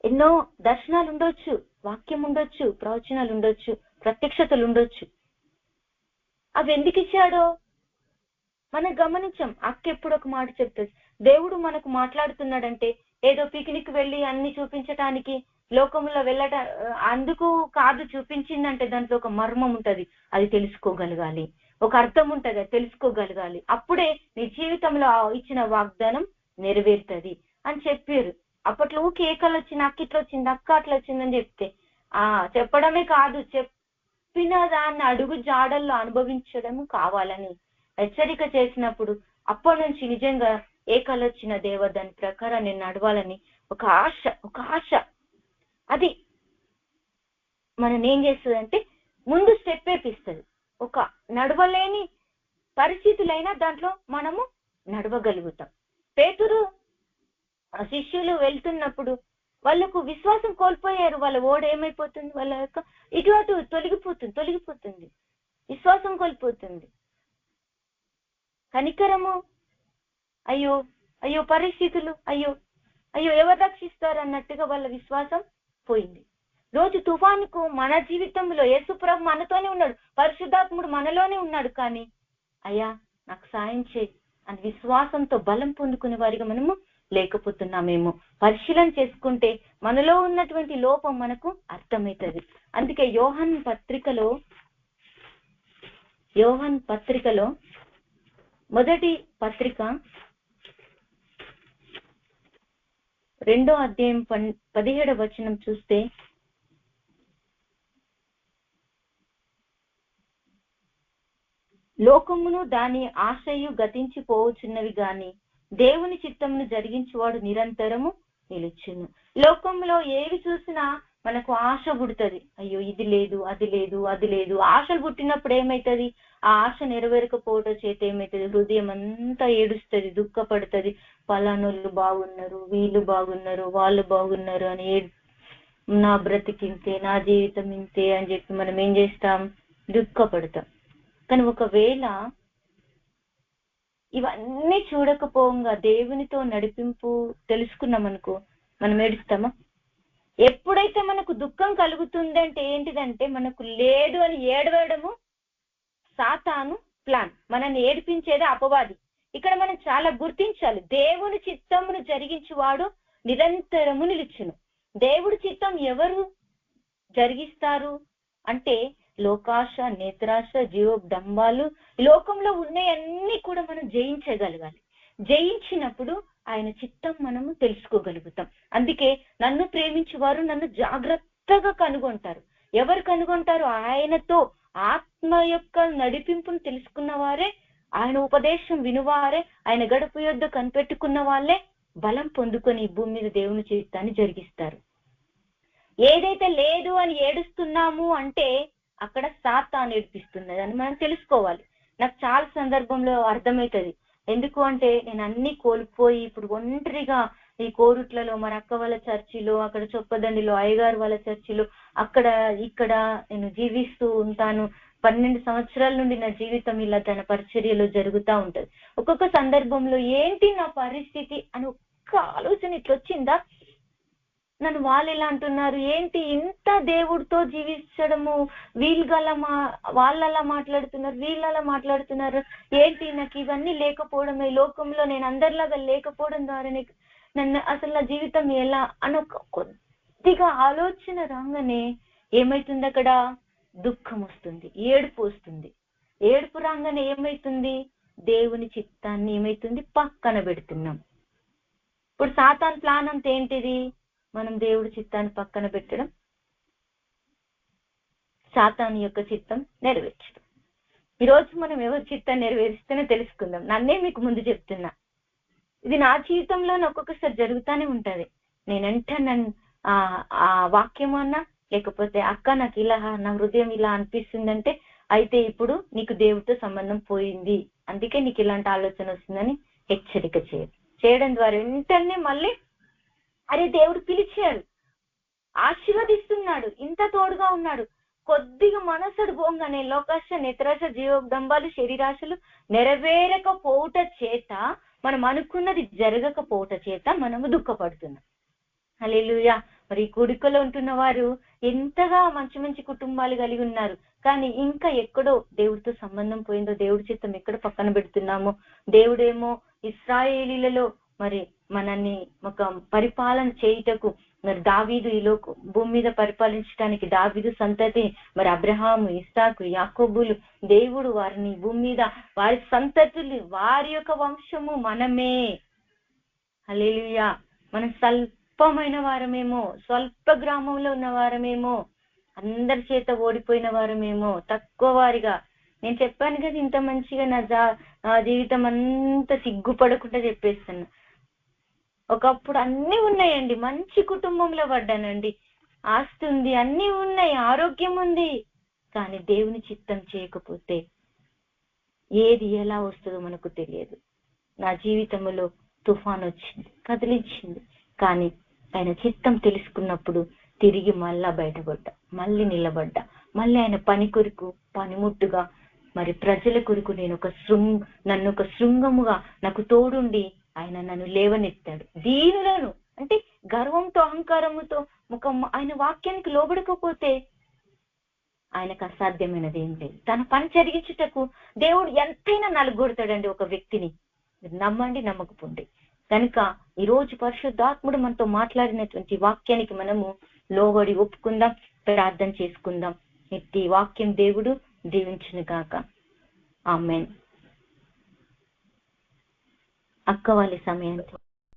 ఎన్నో దర్శనాలు ఉండొచ్చు, వాక్యం ఉండొచ్చు, ప్రవచనాలు ఉండొచ్చు, ప్రత్యక్షతలు ఉండొచ్చు. అవి ఎందుకు ఇచ్చాడో మనం గమనించాం. అక్క ఎప్పుడు ఒక మాట చెప్తుంది, దేవుడు మనకు మాట్లాడుతున్నాడంటే ఏదో పిక్నిక్ వెళ్ళి అన్ని చూపించటానికి, లోకంలో వెళ్ళట అందుకు కాదు చూపించిందంటే దాంట్లో ఒక మర్మం ఉంటది, అది తెలుసుకోగలగాలి, ఒక అర్థం ఉంటది, అది తెలుసుకోగలగాలి, అప్పుడే నీ జీవితంలో ఇచ్చిన వాగ్దానం నెరవేరుతుంది అని చెప్పారు. అప్పట్లో కేకలు వచ్చింది, అక్క ఇట్లా వచ్చింది, అక్క అట్లా వచ్చిందని చెప్తే చెప్పడమే కాదు, చెప్పిన దాన్ని అడుగు జాడల్లో అనుభవించడం కావాలని హెచ్చరిక చేసినప్పుడు అప్పటి నుంచి నిజంగా ఏ కళ వచ్చిన దేవ దాని ప్రకారం నేను నడవాలని ఒక ఆశ అది మనం ఏం చేస్తుంది అంటే ముందు స్టెప్ వేపిస్తుంది. ఒక నడవలేని పరిస్థితులైనా దాంట్లో మనము నడవగలుగుతాం. పేతురు శిష్యులు వెళ్తున్నప్పుడు వాళ్ళకు విశ్వాసం కోల్పోయారు, వాళ్ళ ఓడ ఏమైపోతుంది, వాళ్ళ యొక్క ఇటు అటు తొలగిపోతుంది, విశ్వాసం కోల్పోతుంది. కనికరము అయ్యో అయ్యో పరిస్థితులు అయ్యో ఎవరు రక్షిస్తారు అన్నట్టుగా వాళ్ళ విశ్వాసం పోయింది. రోజు తుఫానుకు మన జీవితంలో యేసుప్రభు మనతోనే ఉన్నాడు, పరిశుద్ధాత్ముడు మనలోనే ఉన్నాడు, కానీ అయ్యా నాకు సాయం చేయి అని విశ్వాసంతో బలం పొందుకునే వారిగా మనము లేకపోతున్నామేమో పరిశీలన చేసుకుంటే మనలో ఉన్నటువంటి లోపం మనకు అర్థమవుతుంది. అందుకే యోహాన్ పత్రికలో మొదటి పత్రిక 2వ అధ్యాయం 17వ వచనం చూస్తే, లోకమును దాని ఆశయు గతించిపోవచ్చున్నవి గాని దేవుని చిత్తమును జరిగించువాడు నిరంతరము నిలుచును. లోకంలో ఏవి చూసినా మనకు ఆశ పుడుతుంది, అయ్యో ఇది లేదు అది లేదు అది లేదు. ఆశలు పుట్టినప్పుడు ఏమైతుంది, ఆ ఆశ నెరవేరకపోవడం చేత ఏమైతుంది, హృదయం అంతా ఏడుస్తుంది, దుఃఖపడుతుంది. పలానోళ్ళు బాగున్నారు, వీళ్ళు బాగున్నారు, వాళ్ళు బాగున్నారు అని నా బ్రతికింతే, నా జీవితం ఇంతే అని చెప్పి మనం ఏం చేస్తాం, దుఃఖపడతాం. కానీ ఒకవేళ ఇవన్నీ చూడకపోగా దేవునితో నడిపింపు తెలుసుకున్నాం అనుకో, మనం ఏడుస్తామా? ఎప్పుడైతే మనకు దుఃఖం కలుగుతుందంటే ఏంటిదంటే మనకు లేదు అని ఏడవడము సాతాను ప్లాన్, మనల్ని ఏడిపించేది అపవాది. ఇక్కడ మనం చాలా గుర్తించాలి, దేవుని చిత్తమును జరిగించువాడు నిరంతరము నిలుచును. దేవుడి చిత్తం ఎవరు జరిగిస్తారు అంటే లోకాశ, నేత్రాశ, జీవోడంబాలు, లోకంలో ఉన్నాయన్నీ కూడా మనం జయించగలగాలి. జయించినప్పుడు ఆయన చిత్తం మనము తెలుసుకోగలుగుతాం. అందుకే నన్ను ప్రేమించే వారు నన్ను జాగ్రత్తగా కనుగొంటారు. ఎవరు కనుగొంటారు? ఆయనతో ఆత్మ యొక్క నడిపింపును తెలుసుకున్న వారే, ఆయన ఉపదేశం వినువారే, ఆయన గడుపు యొద్ద కనిపెట్టుకున్న వాళ్ళే బలం పొందుకొని భూమి మీద దేవుని చిత్తాన్ని జరిగిస్తారు. ఏదైతే లేదు అని ఏడుస్తున్నాము అంటే అక్కడ సాతాను ఏడిపిస్తున్నది అని మనం తెలుసుకోవాలి. నాకు చాలా సందర్భంలో అర్థమవుతుంది. ఎందుకు అంటే నేను అన్ని కోల్పోయి ఇప్పుడు ఒంటరిగా ఈ కోరుట్లలో మన అక్క వాళ్ళ చర్చిలో, అక్కడ చొప్పదండిలో అయ్యగారు వాళ్ళ చర్చిలో, అక్కడ ఇక్కడ నేను జీవిస్తూ ఉంటాను. 12 సంవత్సరాల నుండి నా జీవితం ఇలా తన పరిచర్యలో జరుగుతూ ఉంటది. ఒక్కొక్క సందర్భంలో ఏంటి నా పరిస్థితి అని ఒక్క ఆలోచన ఇట్లా వచ్చిందా, నన్ను వాళ్ళు ఎలా అంటున్నారు, ఏంటి ఇంత దేవుడితో జీవించడము, వాళ్ళు అలా మాట్లాడుతున్నారు, వీళ్ళు అలా మాట్లాడుతున్నారు, ఏంటి నాకు ఇవన్నీ లేకపోవడం, ఈ లోకంలో నేను అందరిలాగా లేకపోవడం ద్వారా నన్ను అసలు నా జీవితం ఎలా అని ఒక కొద్దిగా ఆలోచన రాగానే ఏమైతుంది, అక్కడ దుఃఖం వస్తుంది, ఏడుపు వస్తుంది. ఏడుపు రాగానే ఏమైతుంది, దేవుని చిత్తాన్ని ఏమైతుంది పక్కన పెడుతున్నాం. ఇప్పుడు సాతాన్ ప్లాన్ అంతా ఏంటిది, మనం దేవుడి చిత్తాన్ని పక్కన పెట్టడం, సాతాను యొక్క చిత్తం నెరవేర్చడం. ఈరోజు మనం ఎవరి చిత్తాన్ని నెరవేరుస్తేనే తెలుసుకుందాం. నన్నే మీకు ముందు చెప్తున్నా, ఇది నా జీవితంలో ఒక్కొక్కసారి జరుగుతూనే ఉంటది. నేనంటే ఆ వాక్యం అన్నా, లేకపోతే అక్క నాకు ఇలా నా హృదయం ఇలా అనిపిస్తుందంటే, అయితే ఇప్పుడు నీకు దేవుడితో సంబంధం పోయింది, అందుకే నీకు ఇలాంటి ఆలోచన వస్తుందని హెచ్చరిక చేయడం ద్వారా వెంటనే మళ్ళీ అరే దేవుడు పిలిచారు, ఆశీర్వదిస్తున్నాడు, ఇంత తోడుగా ఉన్నాడు. కొద్దిగా మనసుడు పోగానే లోకాశ, నేత్రాశ, జీవోడంబాలు, శరీరాశలు నెరవేరకపోవుట చేత, మనం అనుకున్నది జరగకపోవుట చేత మనము దుఃఖపడుతున్నాం. హల్లెలూయా. మరి కూడికలో ఉంటున్న వారు ఎంతగా మంచి మంచి కుటుంబాలు కలిగి ఉన్నారు, కానీ ఇంకా ఎక్కడో దేవుడితో సంబంధం పోయిందో, దేవుడి చిత్తం ఎక్కడ పక్కన పెడుతున్నామో. దేవుడేమో ఇశ్రాయేలీలలో మరి మనల్ని ఒక పరిపాలన చేయుటకు మరి దావీదు భూమి మీద పరిపాలించడానికి దావీదు సంతతి మరి అబ్రహాము, ఇస్సాకు, యాకోబులు, దేవుడు వారిని భూమి మీద వారి సంతతులు, వారి యొక్క వంశము మనమే. హల్లెలూయా. మనం స్వల్పమైన వారమేమో, స్వల్ప గ్రామంలో ఉన్న వారమేమో, అందరి చేత ఓడిపోయిన వారమేమో, తక్కువ వారిగా. నేను చెప్పాను కదా, ఇంత మంచిగా నా జీవితం అంతా సిగ్గుపడకుండా చెప్పేస్తున్నా. ఒకప్పుడు అన్ని ఉన్నాయండి, మంచి కుటుంబంలో పడ్డానండి, ఆస్తి ఉంది, అన్ని ఉన్నాయి, ఆరోగ్యం ఉంది. కానీ దేవుని చిత్తం చేయకపోతే ఏది ఎలా వస్తుందో మనకు తెలియదు. నా జీవితంలో తుఫాన్ వచ్చింది, కదిలించింది. కానీ ఆయన చిత్తం తెలుసుకున్నప్పుడు తిరిగి మళ్ళా బయటపడ్డా, మళ్ళీ నిలబడ్డా, మళ్ళీ ఆయన పని కొరకు పనిముట్టుగా మరి ప్రజల కొరకు నన్ను ఒక శృంగముగా నాకు తోడుండి ఆయన నన్ను లేవనెత్తాడు. దీనులను అంటే గర్వంతో అహంకారముతో ఆయన వాక్యానికి లోబడకపోతే ఆయనకు అసాధ్యమైనది ఏం లేదు. తన పని జరిగించుటకు దేవుడు ఎంతైనా నలుగొడతాడండి ఒక వ్యక్తిని. నమ్మండి, నమ్మకపోండి. కనుక ఈ రోజు పరిశుద్ధాత్ముడు మనతో మాట్లాడినటువంటి వాక్యానికి మనము లోబడి ఒప్పుకుందాం, ప్రార్థన చేసుకుందాం. ఈ వాక్యం దేవుడు దీవించును గాక. ఆమేన్. అక్క వాళ్ళ సమయంతో